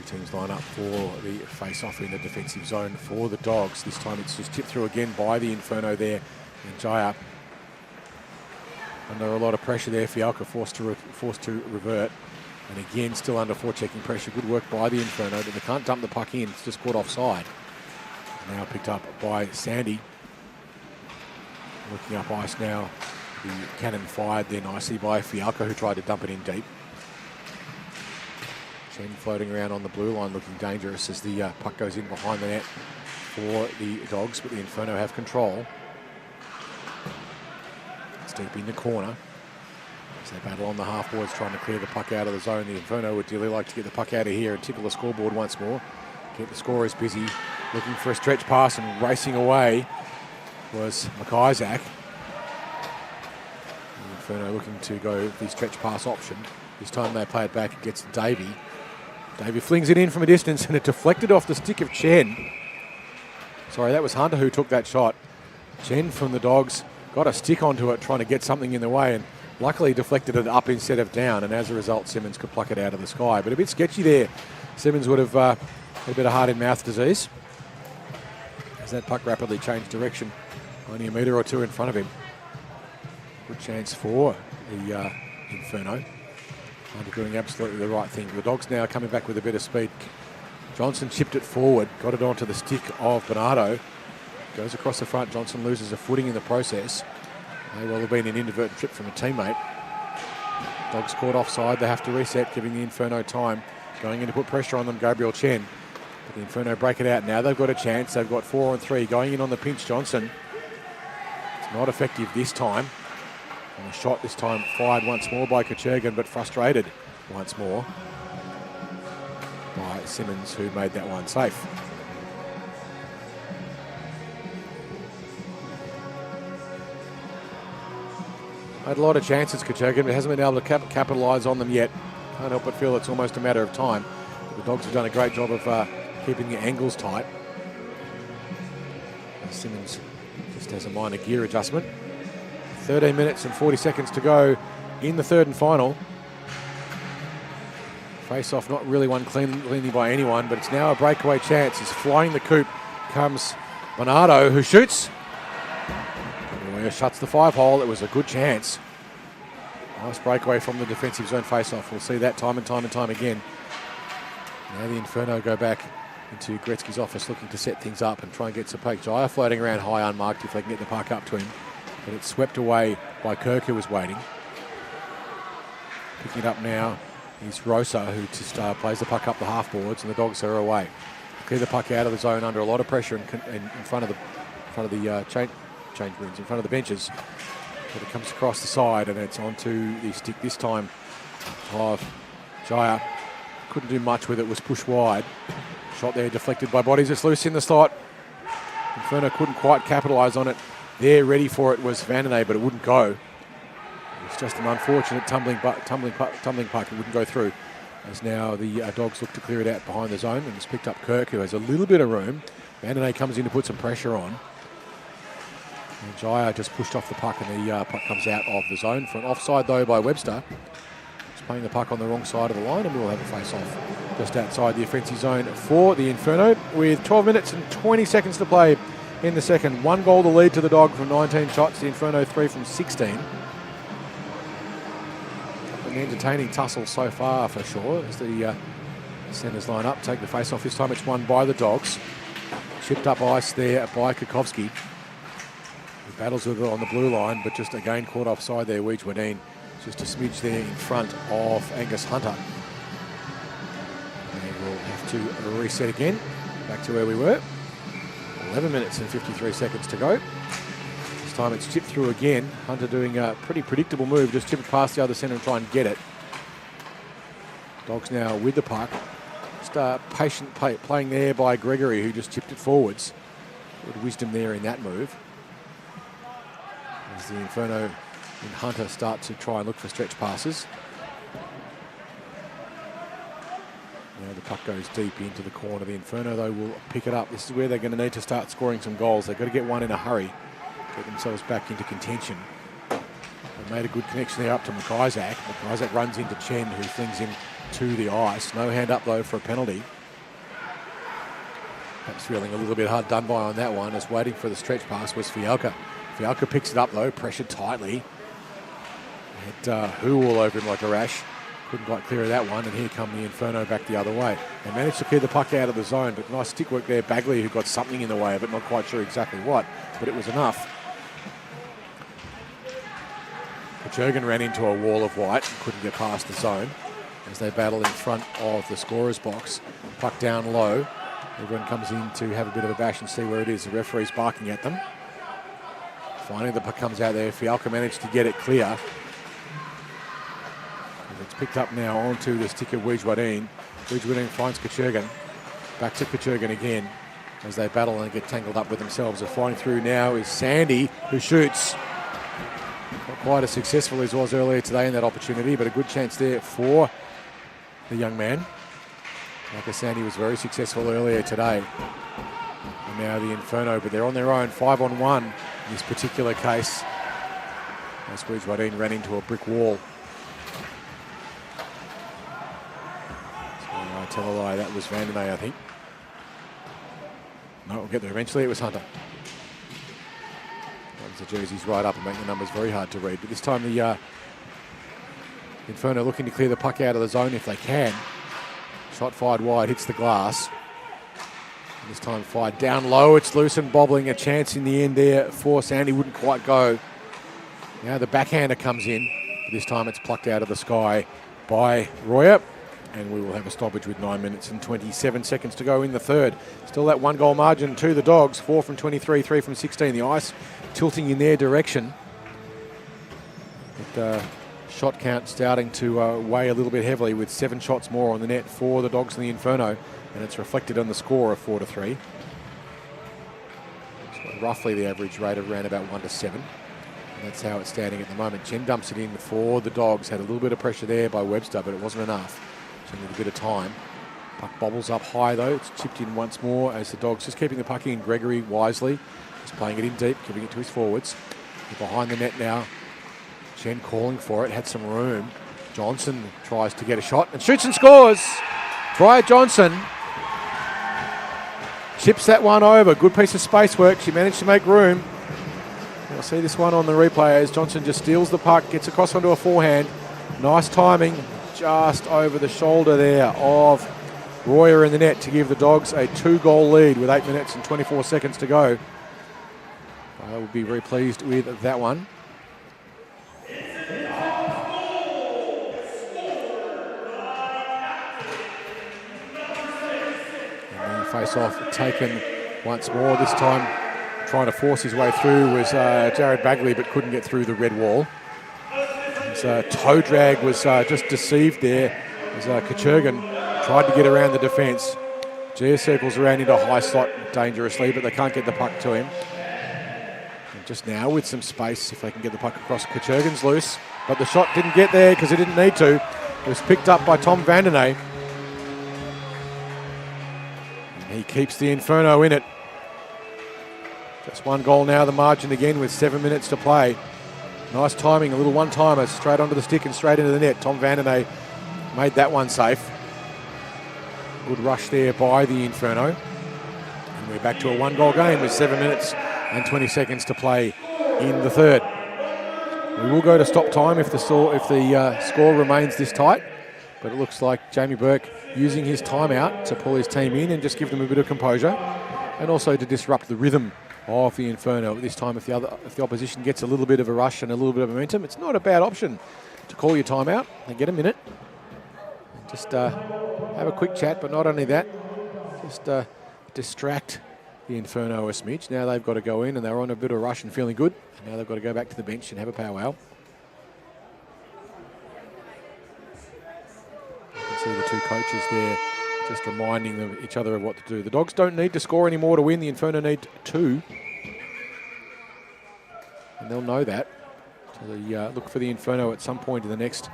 Teams line up for the face-off in the defensive zone for the Dogs. This time it's just tipped through again by the Inferno there. And Jaya under a lot of pressure there. Fialka forced to revert. And again, still under forechecking pressure. Good work by the Inferno, but they can't dump the puck in. It's just caught offside. Now picked up by Sandy. Looking up ice now. The cannon fired there nicely by Fialka, who tried to dump it in deep. Chen floating around on the blue line, looking dangerous as the puck goes in behind the net for the Dogs, but the Inferno have control. It's deep in the corner as they battle on the half boards, trying to clear the puck out of the zone. The Inferno would dearly like to get the puck out of here and tickle the scoreboard once more. Keep the scorers busy, looking for a stretch pass, and racing away was McIsaac. The Inferno looking to go the stretch pass option. This time they play it back against Davey. Davey flings it in from a distance, and it deflected off the stick of Chen. Sorry, that was Hunter who took that shot. Chen from the Dogs got a stick onto it, trying to get something in the way, and luckily deflected it up instead of down, and as a result, Simmons could pluck it out of the sky. But a bit sketchy there. Simmons would have had a bit of heart-in-mouth disease as that puck rapidly changed direction, only a metre or two in front of him. Good chance for the Inferno. Doing absolutely the right thing. The Dogs now coming back with a bit of speed. Johnson chipped it forward, got it onto the stick of Bernardo. Goes across the front. Johnson loses a footing in the process. May well have been an inadvertent trip from a teammate. Dogs caught offside. They have to reset, giving the Inferno time. Going in to put pressure on them, Gabriel Chen. But the Inferno break it out. Now they've got a chance. They've got 4-on-3. Going in on the pinch, Johnson. It's not effective this time. And the shot this time fired once more by Kachurgan, but frustrated once more. Simmons, who made that one safe. Had a lot of chances, Kochergan, but hasn't been able to capitalise on them yet. Can't help but feel it's almost a matter of time. The Dogs have done a great job of keeping the angles tight. And Simmons just has a minor gear adjustment. 13 minutes and 40 seconds to go in the third and final. Face-off not really won cleanly by anyone, but it's now a breakaway chance. As flying the coop comes Bernardo, who shoots. Shuts the 5-hole. It was a good chance. Nice breakaway from the defensive zone face-off. We'll see that time and time and time again. Now the Inferno go back into Gretzky's office looking to set things up and try and get some poke. Jaya floating around high unmarked if they can get the puck up to him. But it's swept away by Kirk, who was waiting. Picking it up now is Rosa, who just plays the puck up the half boards, and the Dogs are away. Clear the puck out of the zone under a lot of pressure in front of the change rooms, in front of the benches. But it comes across the side and it's onto the stick this time of Jaya. Couldn't do much with it, was pushed wide. Shot there deflected by bodies, it's loose in the slot. Inferno couldn't quite capitalise on it. There, ready for it was Vandenay, but it wouldn't go. It was just an unfortunate tumbling puck, it wouldn't go through. As now the Dogs look to clear it out behind the zone, and it's picked up Kirk, who has a little bit of room. Vandenay comes in to put some pressure on. And Jaya just pushed off the puck, and the puck comes out of the zone for an offside though by Webster. He's playing the puck on the wrong side of the line, and we'll have a face-off just outside the offensive zone for the Inferno with 12 minutes and 20 seconds to play in the second. 1 goal to lead to the Dog from 19 shots. The Inferno 3 from 16. An entertaining tussle so far for sure as the centres line up, take the face-off. This time it's won by the Dogs. Chipped up ice there by Kukovsky. He battles with it on the blue line, but just again caught offside there. Wiedwardine just a smidge there in front of Angus Hunter. And we'll have to reset again, back to where we were. 11 minutes and 53 seconds to go. This time it's chipped through again. Hunter doing a pretty predictable move, just chip it past the other centre and try and get it. Dogs now with the puck. Just patient playing there by Gregory, who just chipped it forwards. Good wisdom there in that move. As the Inferno and Hunter start to try and look for stretch passes. Now the puck goes deep into the corner. The Inferno, though, will pick it up. This is where they're going to need to start scoring some goals. They've got to get one in a hurry, get themselves back into contention. They made a good connection there up to McIsaac. McIsaac runs into Chen, who flings him to the ice. No hand up, though, for a penalty. Perhaps feeling a little bit hard done by on that one, as waiting for the stretch pass was Fialka. Fialka picks it up, though, pressured tightly. Had Who all over him like a rash. Couldn't quite clear of that one, and here come the Inferno back the other way. They managed to clear the puck out of the zone, but nice stick work there. Bagley, who got something in the way of it, not quite sure exactly what, but it was enough. Kochergan ran into a wall of white and couldn't get past the zone as they battle in front of the scorer's box. Puck down low. Everyone comes in to have a bit of a bash and see where it is. The referee's barking at them. Finally, the puck comes out there. Fialka managed to get it clear. It's picked up now onto the stick of Wiedwardine. Wiedwardine finds Kochergan. Back to Kochergan again as they battle and get tangled up with themselves. And flying through now is Sandy, who shoots. Not quite as successful as he was earlier today in that opportunity, but a good chance there for the young man. Like Sandy was very successful earlier today. And now the Inferno, but they're on their own, 5-on-1 in this particular case. As Wiedwardine ran into a brick wall. I tell a lie, that was Vandenay, I think. No, we'll get there eventually. It was Hunter. The jerseys right up and make the numbers very hard to read. But this time the Inferno looking to clear the puck out of the zone if they can. Shot fired wide, hits the glass. And this time fired down low. It's loose and bobbling. A chance in the end there for Sandy. Wouldn't quite go. Now the backhander comes in. But this time it's plucked out of the sky by Royer. And we will have a stoppage with 9 minutes and 27 seconds to go in the third. Still that 1 goal margin to the Dogs. 4 from 23, 3 from 16. The ice tilting in their direction. But shot count starting to weigh a little bit heavily with 7 shots more on the net for the Dogs in the Inferno, and it's reflected on the score of 4-3. So roughly the average rate of around about 1-7. And that's how it's standing at the moment. Chen dumps it in for the Dogs. Had a little bit of pressure there by Webster, but it wasn't enough. Chen with a bit of time. Puck bobbles up high though. It's chipped in once more as the Dogs just keeping the puck in. Gregory wisely just playing it in deep, giving it to his forwards. They're behind the net now. Chen calling for it, had some room. Johnson tries to get a shot and shoots and scores. Brian Johnson chips that one over. Good piece of space work. She managed to make room. You'll see this one on the replay as Johnson just steals the puck, gets across onto a forehand. Nice timing, just over the shoulder there of Royer in the net to give the Dogs a 2-goal lead with 8 minutes and 24 seconds to go. I will be very pleased with that one. And the face-off taken once more. This time trying to force his way through was Jared Bagley, but couldn't get through the red wall. His toe drag was just deceived there as Kuchergin tried to get around the defence. Gia circles around into high slot dangerously, but they can't get the puck to him. And just now with some space, if they can get the puck across, Kuchergin's loose, but the shot didn't get there because it didn't need to. It was picked up by Tom Vandenay. And he keeps the Inferno in it. Just 1 goal now, the margin again with 7 minutes to play. Nice timing, a little one-timer, straight onto the stick and straight into the net. Tom Vandenay made that one safe. Good rush there by the Inferno. And we're back to a 1-goal game with 7 minutes and 20 seconds to play in the third. We will go to stop time if the score remains this tight. But it looks like Jamie Burke using his timeout to pull his team in and just give them a bit of composure. And also to disrupt the rhythm of the Inferno. This time if the opposition gets a little bit of a rush and a little bit of momentum, it's not a bad option to call your timeout and get a minute. And just have a quick chat, but not only that, just distract the Inferno a smidge. Now they've got to go in and they're on a bit of a rush and feeling good. And now they've got to go back to the bench and have a powwow. You can see the two coaches there just reminding them each other of what to do. The Dogs don't need to score anymore to win. The Inferno need 2. And they'll know that. So they look for the Inferno at some point in the next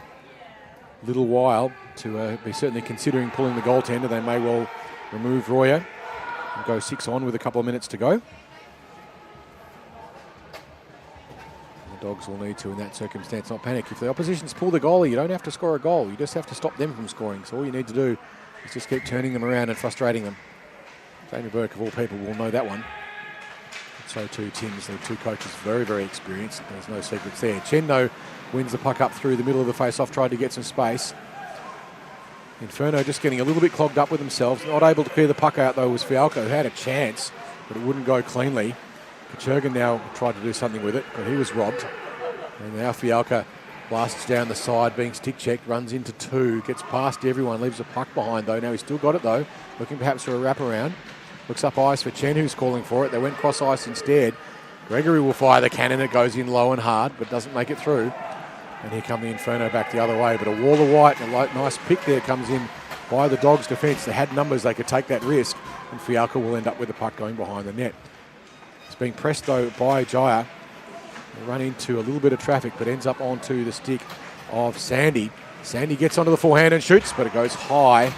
little while to be certainly considering pulling the goaltender. They may well remove Royer and go 6 on with a couple of minutes to go. The Dogs will need to, in that circumstance, not panic. If the opposition's pull the goalie, you don't have to score a goal. You just have to stop them from scoring. So all you need to do is just keep turning them around and frustrating them. Jamie Burke, of all people, will know that one. So too Tim's, the two coaches, very, very experienced. There's no secrets there. Chen, though, wins the puck up through the middle of the face-off, tried to get some space. Inferno just getting a little bit clogged up with themselves. Not able to clear the puck out, though, was Fialco, who had a chance, but it wouldn't go cleanly. Kuchergin now tried to do something with it, but he was robbed. And now Fialco blasts down the side, being stick-checked, runs into 2, gets past everyone, leaves a puck behind, though. Now he's still got it, though, looking perhaps for a wraparound. Looks up ice for Chen, who's calling for it. They went cross ice instead. Gregory will fire the cannon. It goes in low and hard, but doesn't make it through. And here come the Inferno back the other way. But a wall of white, a nice pick there comes in by the Dogs' defence. They had numbers, they could take that risk. And Fialco will end up with the puck going behind the net. It's being pressed, though, by Jaya. They run into a little bit of traffic, but ends up onto the stick of Sandy. Sandy gets onto the forehand and shoots, but it goes high.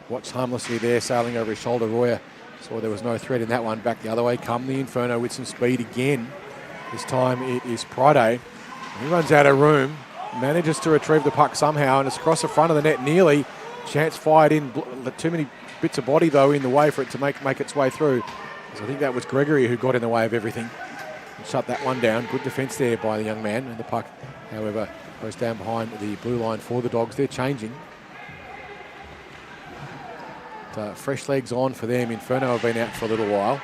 Watched harmlessly there, sailing over his shoulder. Royer saw there was no threat in that one. Back the other way come the Inferno with some speed again. This time it is Pride. He runs out of room, manages to retrieve the puck somehow, and it's across the front of the net nearly. Chance fired in. Too many bits of body, though, in the way for it to make its way through. So I think that was Gregory who got in the way of everything and shut that one down. Good defence there by the young man. And the puck, however, goes down behind the blue line for the Dogs. They're changing. Fresh legs on for them. Inferno have been out for a little while.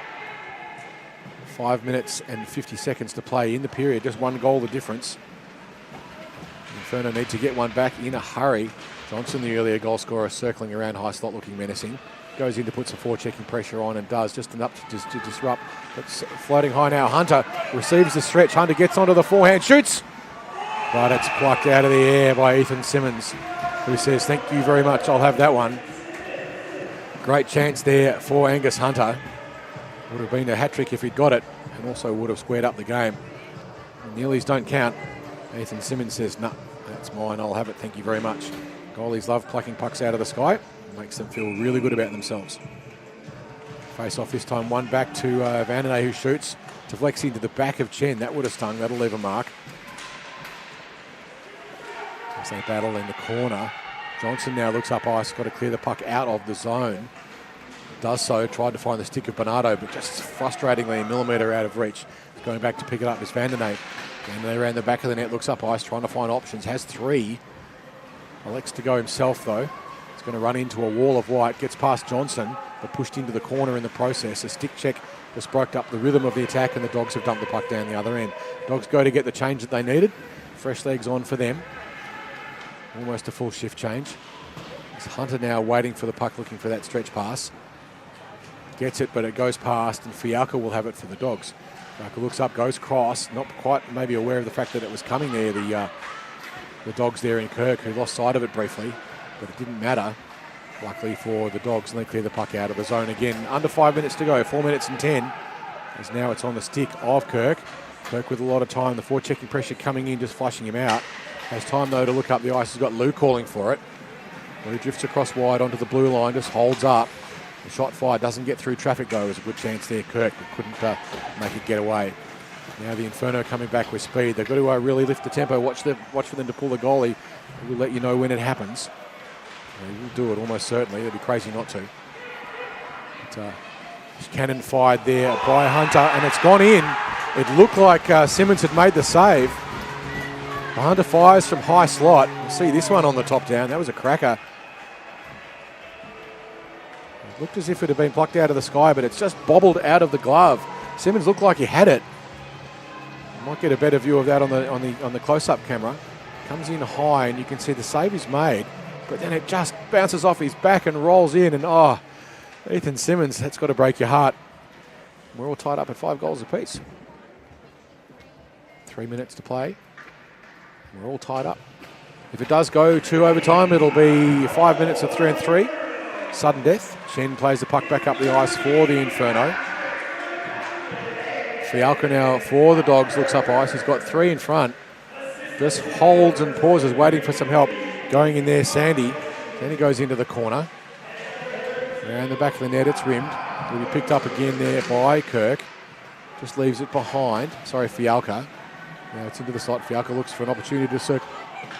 5 minutes and 50 seconds to play in the period. Just 1 goal the difference. Inferno need to get one back in a hurry. Johnson, the earlier goal scorer, circling around high slot looking menacing. Goes in to put some forechecking pressure on and does just enough to disrupt. But floating high now. Hunter receives the stretch. Hunter gets onto the forehand. Shoots. But it's plucked out of the air by Ethan Simmons, who says, thank you very much, I'll have that one. Great chance there for Angus Hunter. Would have been a hat-trick if he'd got it, and also would have squared up the game. Nearlies don't count. Ethan Simmons says, no, that's mine, I'll have it, thank you very much. Goalies love plucking pucks out of the sky. It makes them feel really good about themselves. Face off this time, one back to Vandenay, who shoots. Deflects into the back of Chen. That would have stung, that'll leave a mark. As they battle in the corner. Johnson now looks up ice, got to clear the puck out of the zone. Does so, tried to find the stick of Bernardo, but just frustratingly a millimetre out of reach. Going back to pick it up is Vandenay. Vandenay around the back of the net, looks up ice, trying to find options. Has three. Elects to go himself though. He's going to run into a wall of white, gets past Johnson, but pushed into the corner in the process. A stick check just broke up the rhythm of the attack, and the Dogs have dumped the puck down the other end. Dogs go to get the change that they needed. Fresh legs on for them. Almost a full shift change. It's Hunter now waiting for the puck, looking for that stretch pass. Gets it, but it goes past, and Fialka will have it for the Dogs. Fialka looks up, goes cross, not quite maybe aware of the fact that it was coming there. The Dogs there in Kirk, who lost sight of it briefly, but it didn't matter. Luckily for the Dogs, and they clear the puck out of the zone again. Under 5 minutes to go, 4 minutes and 10. As now it's on the stick of Kirk. Kirk with a lot of time, the forechecking pressure coming in, just flushing him out. Has time though to look up the ice, he's got Lou calling for it. Lou drifts across wide onto the blue line, just holds up. The shot fired, doesn't get through traffic though. It was a good chance there, Kirk, but couldn't make it get away. Now the Inferno coming back with speed. They've got to really lift the tempo. Watch for them to pull the goalie. We'll let you know when it happens. They will do it almost certainly. They'd be crazy not to. But, cannon fired there by Hunter, and it's gone in. It looked like Simmons had made the save. Hunter fires from high slot. We'll see this one on the top down. That was a cracker. It looked as if it had been plucked out of the sky, but it's just bobbled out of the glove. Simmons looked like he had it. Might get a better view of that on the close-up camera. Comes in high, and you can see the save is made, but then it just bounces off his back and rolls in, and oh, Ethan Simmons, that's got to break your heart. We're all tied up at 5 goals apiece. 3 minutes to play. We're all tied up. If it does go to overtime, it'll be 5 minutes of 3 and 3. Sudden death. Chen plays the puck back up the ice for the Inferno. Fialka now for the Dogs, looks up ice. He's got 3 in front. Just holds and pauses, waiting for some help. Going in there, Sandy. Then he goes into the corner. Around the back of the net, it's rimmed. Will be picked up again there by Kirk. Just leaves it behind. Sorry, Fialka. Now it's into the slot. Fialka looks for an opportunity to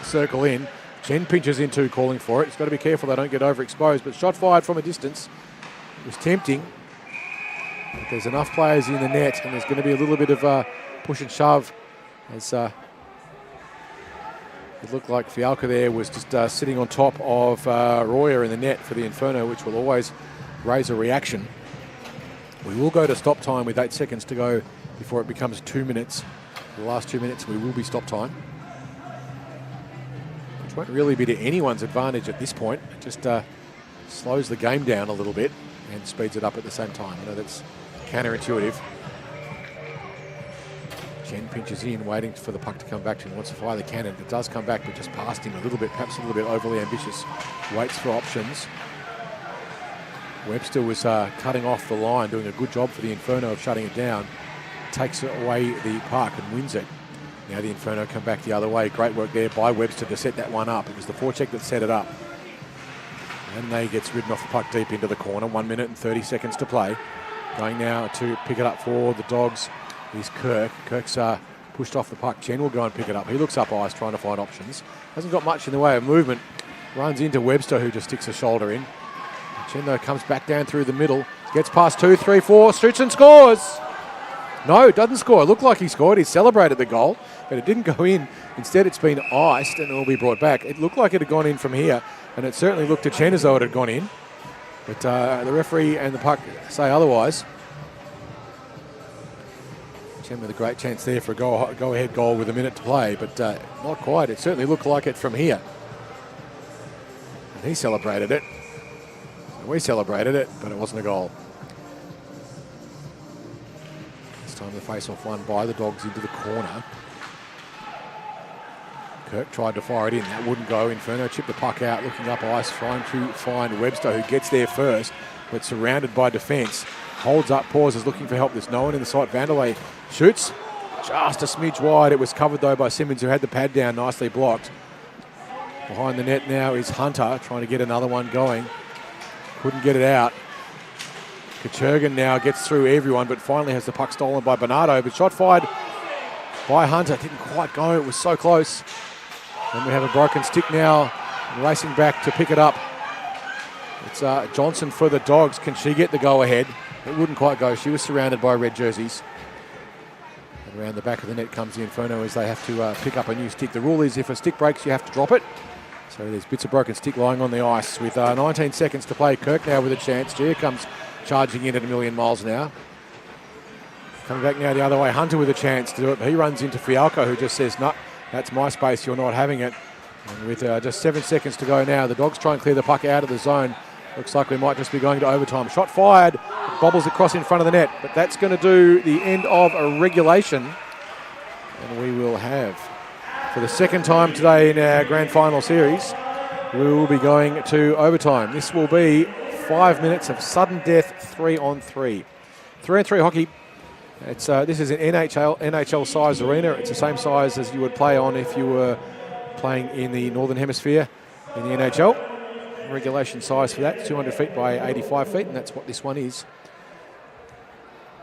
circle in. Chen pinches in too, calling for it. He's got to be careful they don't get overexposed, but shot fired from a distance. It was tempting. But there's enough players in the net, and there's going to be a little bit of push and shove. As it looked like Fialka there was just sitting on top of Royer in the net for the Inferno, which will always raise a reaction. We will go to stop time with 8 seconds to go before it becomes 2 minutes. For the last 2 minutes, we will be stop time, which won't really be to anyone's advantage at this point. It just slows the game down a little bit and speeds it up at the same time. I know that's counterintuitive. Chen pinches in, waiting for the puck to come back to him. Wants to fire the cannon. It does come back, but just past him a little bit, perhaps a little bit overly ambitious. Waits for options. Webster was cutting off the line, doing a good job for the Inferno of shutting it down. Takes away the puck and wins it. Now the Inferno come back the other way. Great work there by Webster to set that one up. It was the forecheck that set it up. And they gets ridden off the puck deep into the corner. 1 minute and 30 seconds to play. Going now to pick it up for the Dogs is Kirk. Kirk's pushed off the puck. Chen will go and pick it up. He looks up ice, trying to find options. Hasn't got much in the way of movement. Runs into Webster, who just sticks a shoulder in. Chen, though, comes back down through the middle. Gets past 2, 3, 4. Shoots and scores! No, it doesn't score. It looked like he scored. He celebrated the goal, but it didn't go in. Instead, it's been iced and it will be brought back. It looked like it had gone in from here, and it certainly looked to Chen as though it had gone in. But the referee and the puck say otherwise. Chen with a great chance there for a go-ahead goal with a minute to play, but not quite. It certainly looked like it from here. And he celebrated it. We celebrated it, but it wasn't a goal. This time the face-off won by the Dogs into the corner. Kirk tried to fire it in. That wouldn't go. Inferno chipped the puck out, looking up ice, trying to find Webster, who gets there first, but surrounded by defence. Holds up, pauses, looking for help. There's no one in the sight. Vanderlei shoots just a smidge wide. It was covered, though, by Simmons, who had the pad down, nicely blocked. Behind the net now is Hunter, trying to get another one going. Couldn't get it out. Kachurgan now gets through everyone, but finally has the puck stolen by Bernardo. But shot fired by Hunter. Didn't quite go. It was so close. And we have a broken stick now. Racing back to pick it up. It's Johnson for the Dogs. Can she get the go-ahead? It wouldn't quite go. She was surrounded by red jerseys. And around the back of the net comes the Inferno as they have to pick up a new stick. The rule is if a stick breaks, you have to drop it. So there's bits of broken stick lying on the ice. With 19 seconds to play, Kirk now with a chance. Gia comes charging in at a million miles an hour. Coming back now the other way. Hunter with a chance to do it. He runs into Fialco, who just says, no, that's my space, you're not having it. And with just 7 seconds to go now, the Dogs try and clear the puck out of the zone. Looks like we might just be going to overtime. Shot fired, it bobbles across in front of the net, but that's going to do the end of a regulation. And we will have, for the second time today in our grand final series, we will be going to overtime. This will be 5 minutes of sudden death, 3-on-3. 3-on-3 hockey. It's this is an NHL size arena. It's the same size as you would play on if you were playing in the Northern Hemisphere in the NHL. Regulation size for that, 200 feet by 85 feet, and that's what this one is.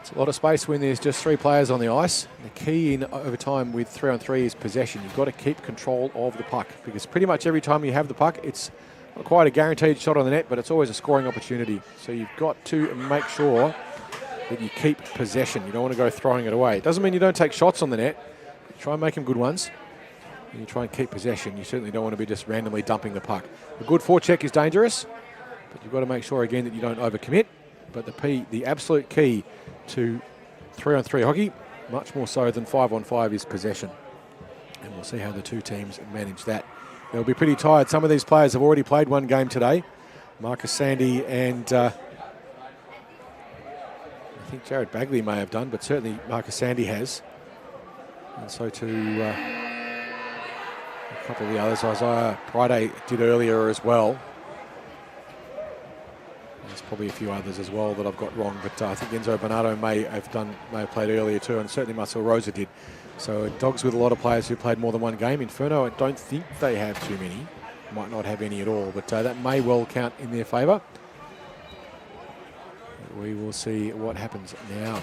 It's a lot of space when there's just 3 players on the ice. The key in overtime with 3-on-3 is possession. You've got to keep control of the puck, because pretty much every time you have the puck, it's not quite a guaranteed shot on the net, but it's always a scoring opportunity. So you've got to make sure that you keep possession. You don't want to go throwing it away. It doesn't mean you don't take shots on the net. You try and make them good ones. And you try and keep possession. You certainly don't want to be just randomly dumping the puck. A good forecheck is dangerous, but you've got to make sure again that you don't overcommit. But the absolute key to 3-on-3 hockey, much more so than 5-on-5, is possession. And we'll see how the two teams manage that. They'll be pretty tired. Some of these players have already played one game today. Marcus Sandy and I think Jared Bagley may have done, but certainly Marcus Sandy has. And so too a couple of the others. Isaiah Friday did earlier as well. There's probably a few others as well that I've got wrong, but I think Enzo Bernardo may have played earlier too, and certainly Marcel Rosa did. So Dogs with a lot of players who played more than one game. Inferno, I don't think they have too many. Might not have any at all, but that may well count in their favour. We will see what happens now.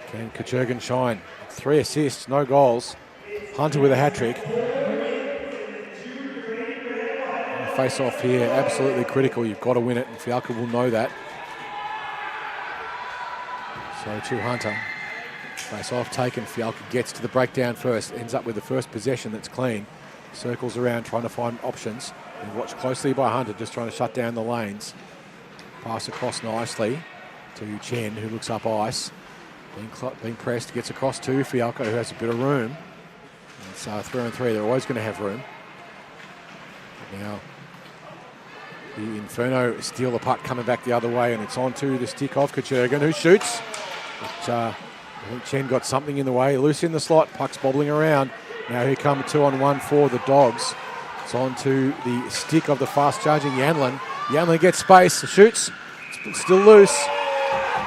Can Kachurgan shine? 3 assists, no goals. Hunter with a hat-trick. Face off here, absolutely critical. You've got to win it, and Fialco will know that. So to Hunter. Face off taken. Fialco gets to the breakdown first. Ends up with the first possession that's clean. Circles around trying to find options. And watched closely by Hunter, just trying to shut down the lanes. Pass across nicely to Chen, who looks up ice. Being pressed, gets across to Fialco, who has a bit of room. It's 3-on-3. They're always going to have room. But now the Inferno steal the puck coming back the other way, and it's on to the stick of Kachurgan, who shoots. But I think Chen got something in the way. Loose in the slot, puck's bobbling around. Now here come 2-on-1 for the Dogs. It's on to the stick of the fast-charging Yanlin. Yanlin gets space, shoots, it's still loose.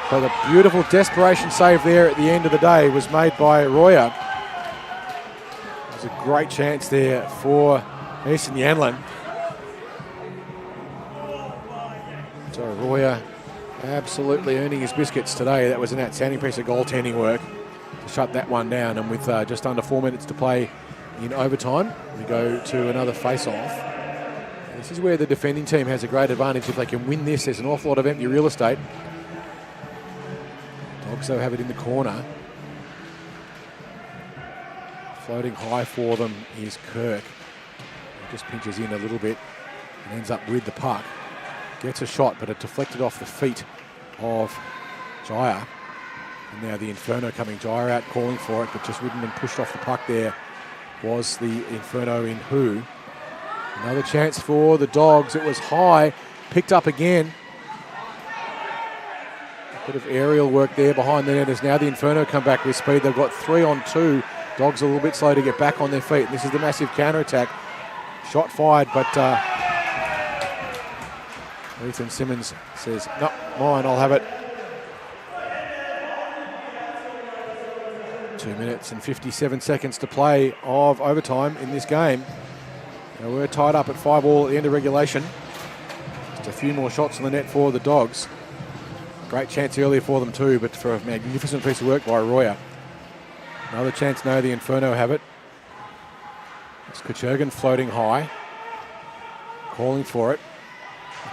But a beautiful desperation save there at the end of the day was made by Royer. It was a great chance there for Easton Yanlin. So Royer absolutely earning his biscuits today. That was an outstanding piece of goaltending work to shut that one down. And with just under 4 minutes to play in overtime, we go to another face-off. This is where the defending team has a great advantage. If they can win this, there's an awful lot of empty real estate. Dogs, though, have it in the corner. Floating high for them is Kirk. He just pinches in a little bit and ends up with the puck. Gets a shot, but it deflected off the feet of Jaya. And now the Inferno coming. Jaya out calling for it, but just wouldn't have pushed off the puck there. Was the Inferno in who? Another chance for the Dogs. It was high, picked up again. A bit of aerial work there behind the net as now the Inferno come back with speed. They've got 3-on-2 Dogs a little bit slow to get back on their feet. This is the massive counter-attack. Shot fired, but Ethan Simmons says, no, mine, I'll have it. 2 minutes and 57 seconds to play of overtime in this game. Now we're tied up at 5-all at the end of regulation. Just a few more shots on the net for the Dogs. Great chance earlier for them too, but for a magnificent piece of work by Royer. Another chance now, the Inferno have it. It's Kuchergin floating high, calling for it.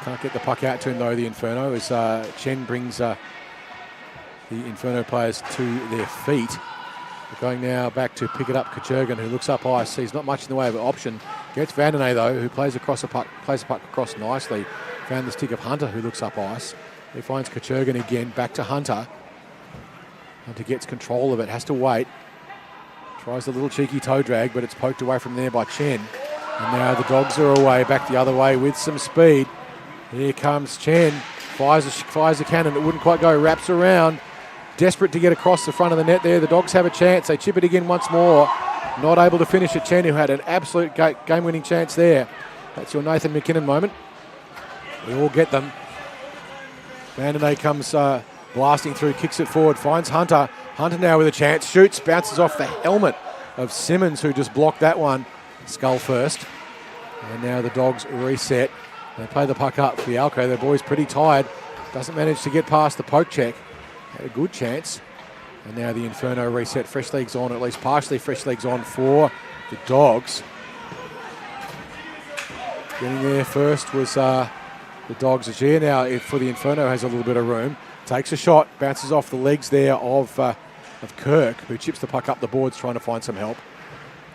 Can't get the puck out to him though, the Inferno, as Chen brings the Inferno players to their feet. We're going now back to pick it up. Kuchergin, who looks up ice, sees not much in the way of an option. Gets Vandenay though, who plays across the puck, plays the puck across nicely. Found the stick of Hunter, who looks up ice. He finds Kuchergin again, back to Hunter. Hunter gets control of it, has to wait. Tries a little cheeky toe drag, but it's poked away from there by Chen. And now the Dogs are away, back the other way with some speed. Here comes Chen, fires a cannon, it wouldn't quite go, wraps around. Desperate to get across the front of the net there. The Dogs have a chance, they chip it again once more. Not able to finish it, Chen, who had an absolute game-winning chance there. That's your Nathan McKinnon moment. We all get them. Vandenay comes blasting through, kicks it forward, finds Hunter. Hunter now with a chance, shoots, bounces off the helmet of Simmons, who just blocked that one. Skull first. And now the Dogs reset. They play the puck up. Fialco, the boy's pretty tired. Doesn't manage to get past the poke check. Had a good chance. And now the Inferno reset. Fresh legs on, at least partially fresh legs on for the Dogs. Getting there first was the Dogs. Ajir now for the Inferno has a little bit of room. Takes a shot, bounces off the legs there of Kirk, who chips the puck up the boards trying to find some help.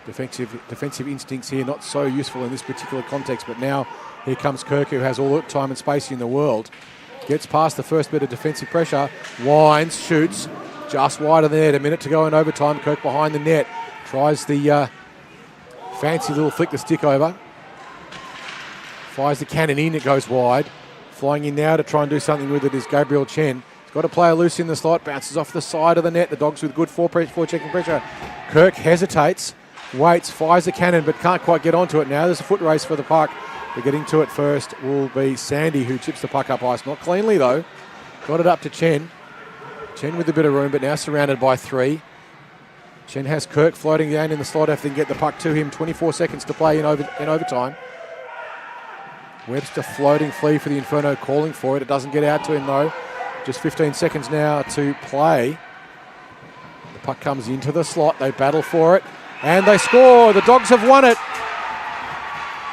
Defensive instincts here, not so useful in this particular context, but now here comes Kirk, who has all the time and space in the world. Gets past the first bit of defensive pressure, winds, shoots, just wide of the net. A minute to go in overtime. Kirk behind the net, tries the fancy little flick the stick over. Fires the cannon in, it goes wide. Flying in now to try and do something with it is Gabriel Chen. He's got a player loose in the slot, bounces off the side of the net. The Dogs with good four-checking pressure. Kirk hesitates, waits, fires the cannon, but can't quite get onto it now. There's a foot race for the puck. But getting to it first will be Sandy, who chips the puck up ice. Not cleanly though. Got it up to Chen. Chen with a bit of room, but now surrounded by three. Chen has Kirk floating down in the slot after they get the puck to him. 24 seconds to play in overtime. Webster floating free for the Inferno, calling for it. It doesn't get out to him though. Just 15 seconds now to play. The puck comes into the slot. They battle for it. And they score. The Dogs have won it.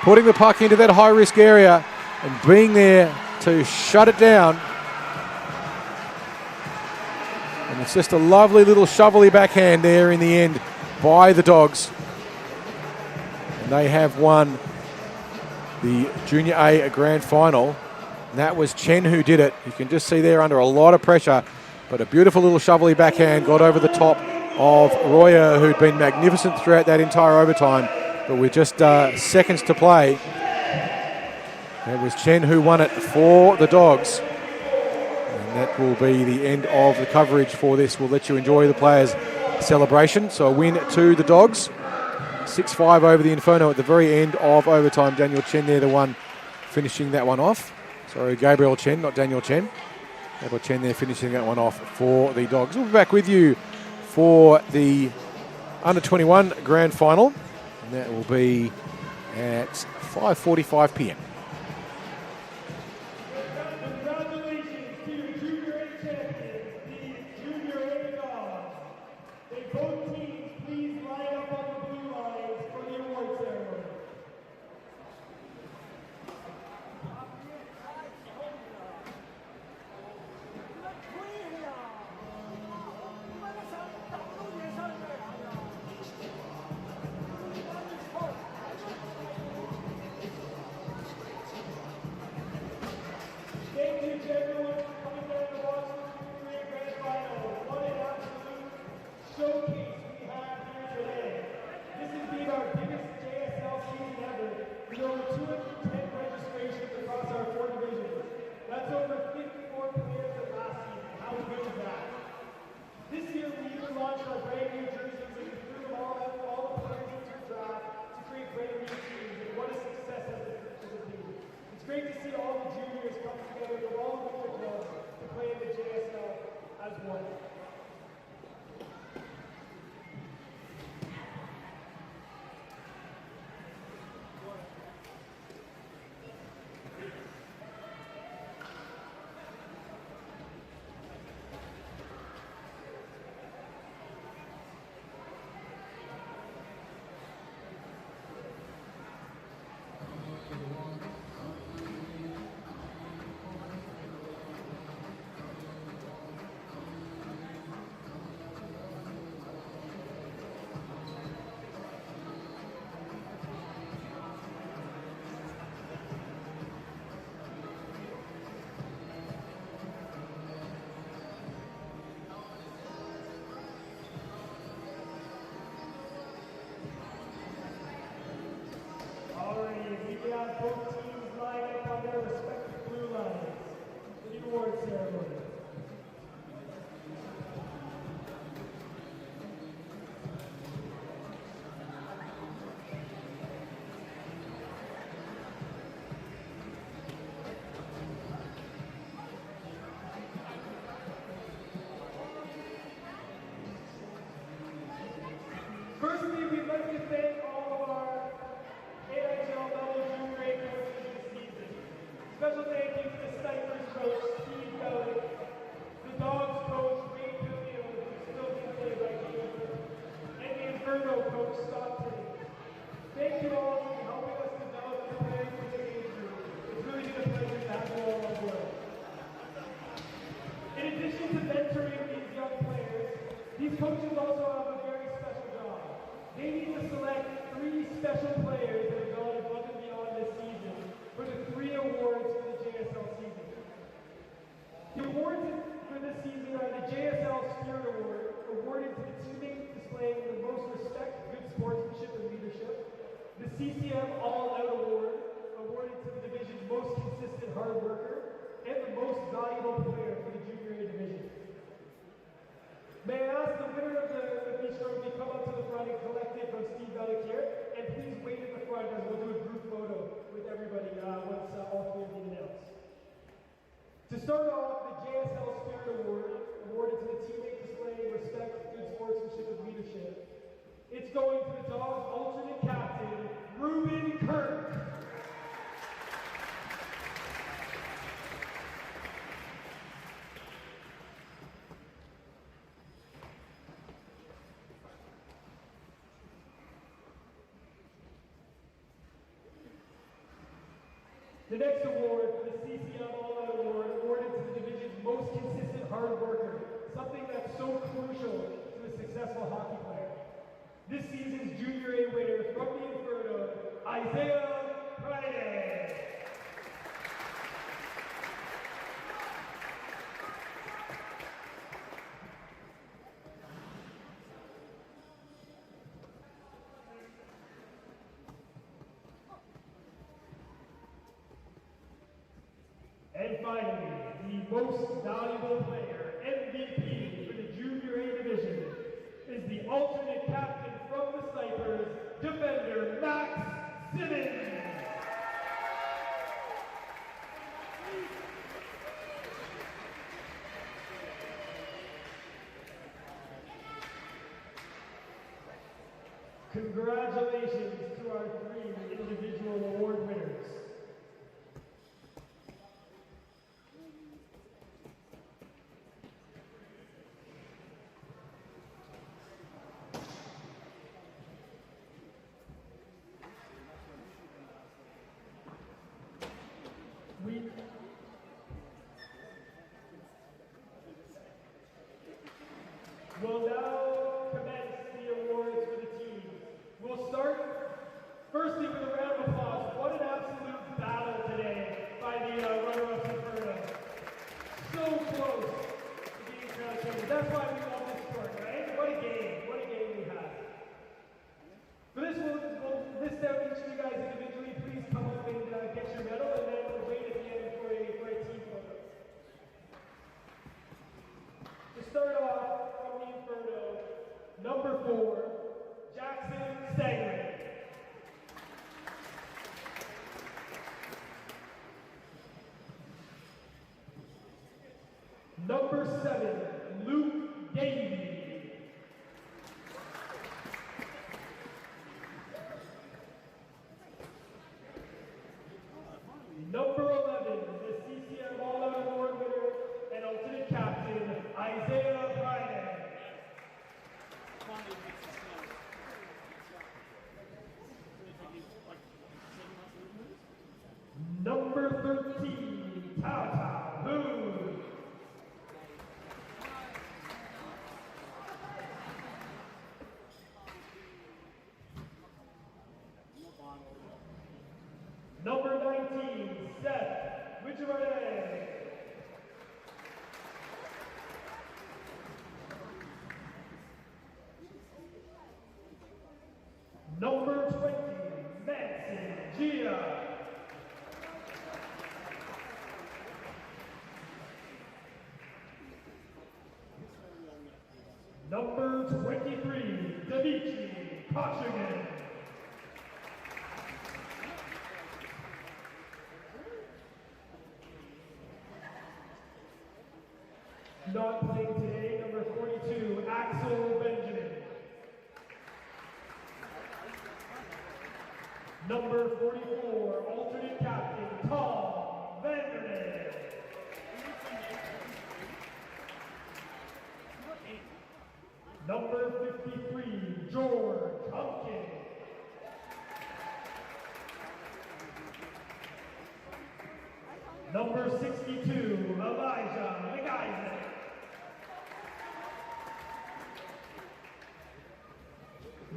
Putting the puck into that high-risk area and being there to shut it down. And it's just a lovely little shovelly backhand there in the end by the Dogs. And they have won the Junior A Grand Final. And that was Chen who did it. You can just see there under a lot of pressure, but a beautiful little shovelly backhand got over the top of Royer, who'd been magnificent throughout that entire overtime. But with just seconds to play, it was Chen who won it for the Dogs. And that will be the end of the coverage for this. We'll let you enjoy the players' celebration. So a win to the Dogs. 6-5 over the Inferno at the very end of overtime. Daniel Chen there, the one finishing that one off. Sorry, Gabriel Chen, not Daniel Chen. Gabriel Chen there finishing that one off for the Dogs. We'll be back with you for the Under-21 Grand Final. And that will be at 5:45 p.m. have both teams line up on their respective blue lines for the award ceremony. Firstly, we'd like to thank all of our iceHQ level junior A coaches this season. Special thank you to the Snipers coach, Steve Bellick, the Dogs coach, Ray Paville, who still can play by game, and the Inferno coach, Scott Tate. Thank you all for helping us develop the players for the age group. It's really been a pleasure to have you all on board. In addition to mentoring these young players, these coaches also have a very special job. They need to select 3 special players that have gone above and beyond this season for the 3 awards for the JSL season. The awards for this season are the JSL Spirit Award, awarded to the teammate displaying the most respect, good sportsmanship, and leadership. The CCM All Out Award, awarded to the division's most consistent hard worker, and the most valuable player for the Junior A division. May I ask the winner of the Beach Trophy come up to the front and collect it from Steve Bellick here, and please wait at the front as we'll do a group photo with everybody once all 3 have been announced. To start off, the JSL Spirit Award, awarded to the teammate displaying respect, good sportsmanship, and leadership. It's going to the Dogs' alternate captain, Ruben Kirk. The next award for the CCM All Out Award, awarded to the division's most consistent hard worker, something that's so crucial to a successful hockey player. This season's Junior A winner from the Inferno, Isaiah Friday. And finally, the most valuable player, MVP, for the Junior A division is the alternate captain from the Snipers, defender Max Simmons. Congratulations to our 3 individual award winners. We will now commence the awards for the teams. We'll start firstly with a round of applause. What an absolute battle today by the runner-ups Inferno. So close to being crowned champions. That's why we love this sport, right? What a game we had. For this, we'll list out each of you guys individually. Please come up and get your medal, and then we'll wait at the end for a team photo. To start off from the Inferno, number 4, Jackson Stagger. Number 7, Luke Davey. Number 11, the CCM All Out Award winner and alternate captain, Isaiah Friday. Number 13, Tata Hu. Number 19, Seth Wichaverde. Number 20, Manson Gia. Number 23, Dimitri Kochigan. Not playing today, number 42, Axel Benjamin. Number 44, alternate captain, Tom Vandernet. Number 53, George Humpkin. Number 62, Elijah McIsaac.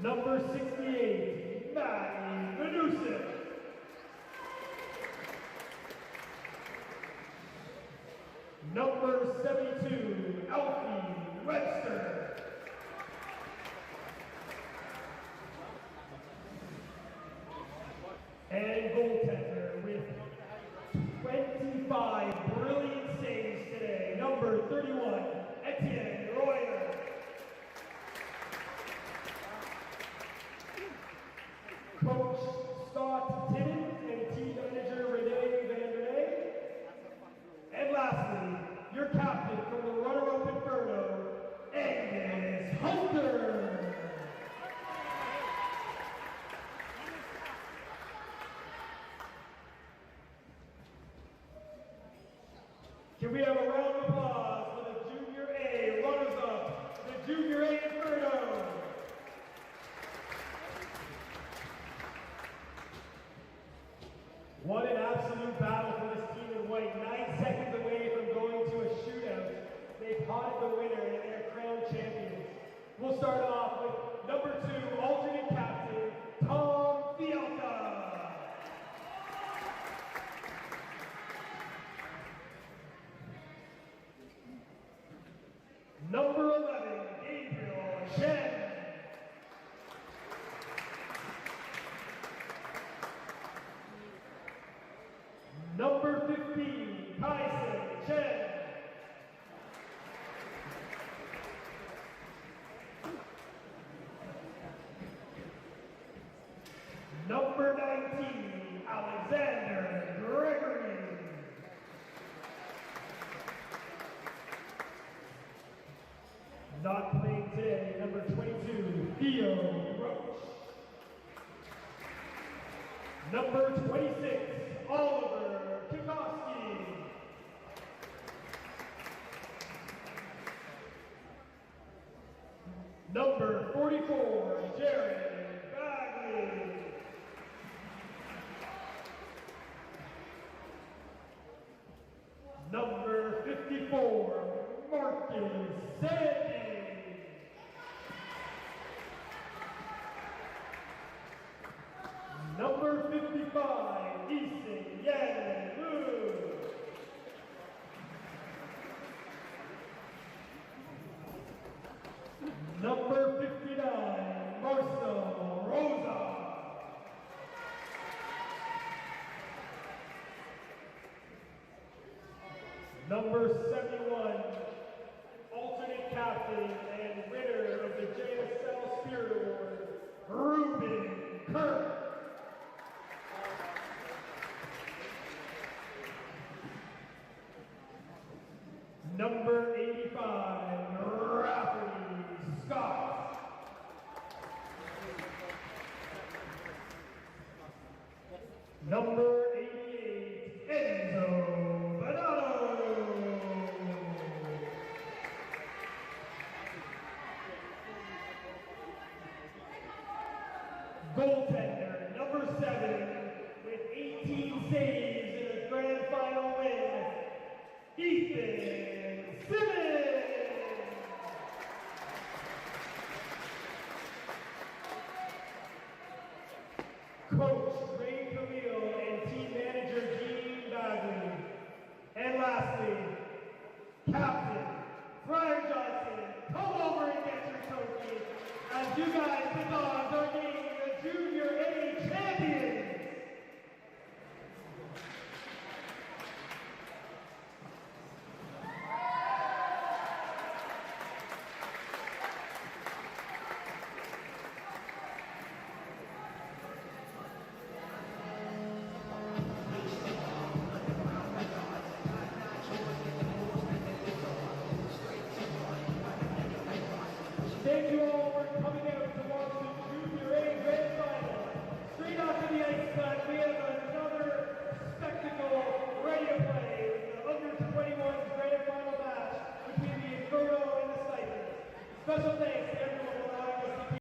Number 68, Matty Venusic. Number 72, Alfie Webster. And goaltender with 25 brilliant saves today, number 31, Etienne Royer. Coach Scott Timmons and team manager Renee Vandernay. And lastly, your captain from the runner-up Inferno, Angus Hunter. Can we have a round of applause for the Junior A runners-up, the Junior A Inferno? What an absolute battle for this team in white. 9 seconds away from going to a shootout. They potted the winner and they're crowned champions. We'll start off with number 2, alternate captain, Tom Fialta. Number 11, Gabriel Chen. Number 15, Tyson Chen. Number 19, Alexander Gregory. Not playing today, number 22, Theo Roach. Number 26, Oliver Kikowski. Number 44, Jared Bagley. Number 54, Marcus Sandy. Number 55, Easton Yan Wu. Number 59, Marcel Rosa. Number 71, alternate captain and winner of the JSL Spirit Award, Ruben Kirk. Number 85, Rafferty Scott. Number 88, Enzo Bernardo. Goaltender, number 7, with 18 saves in a grand final win, Ethan Simmons. Coach Ray Camille and team manager Gene Bagley. And lastly, Captain Brian Johnson. Come over and get your trophy as you guys pick on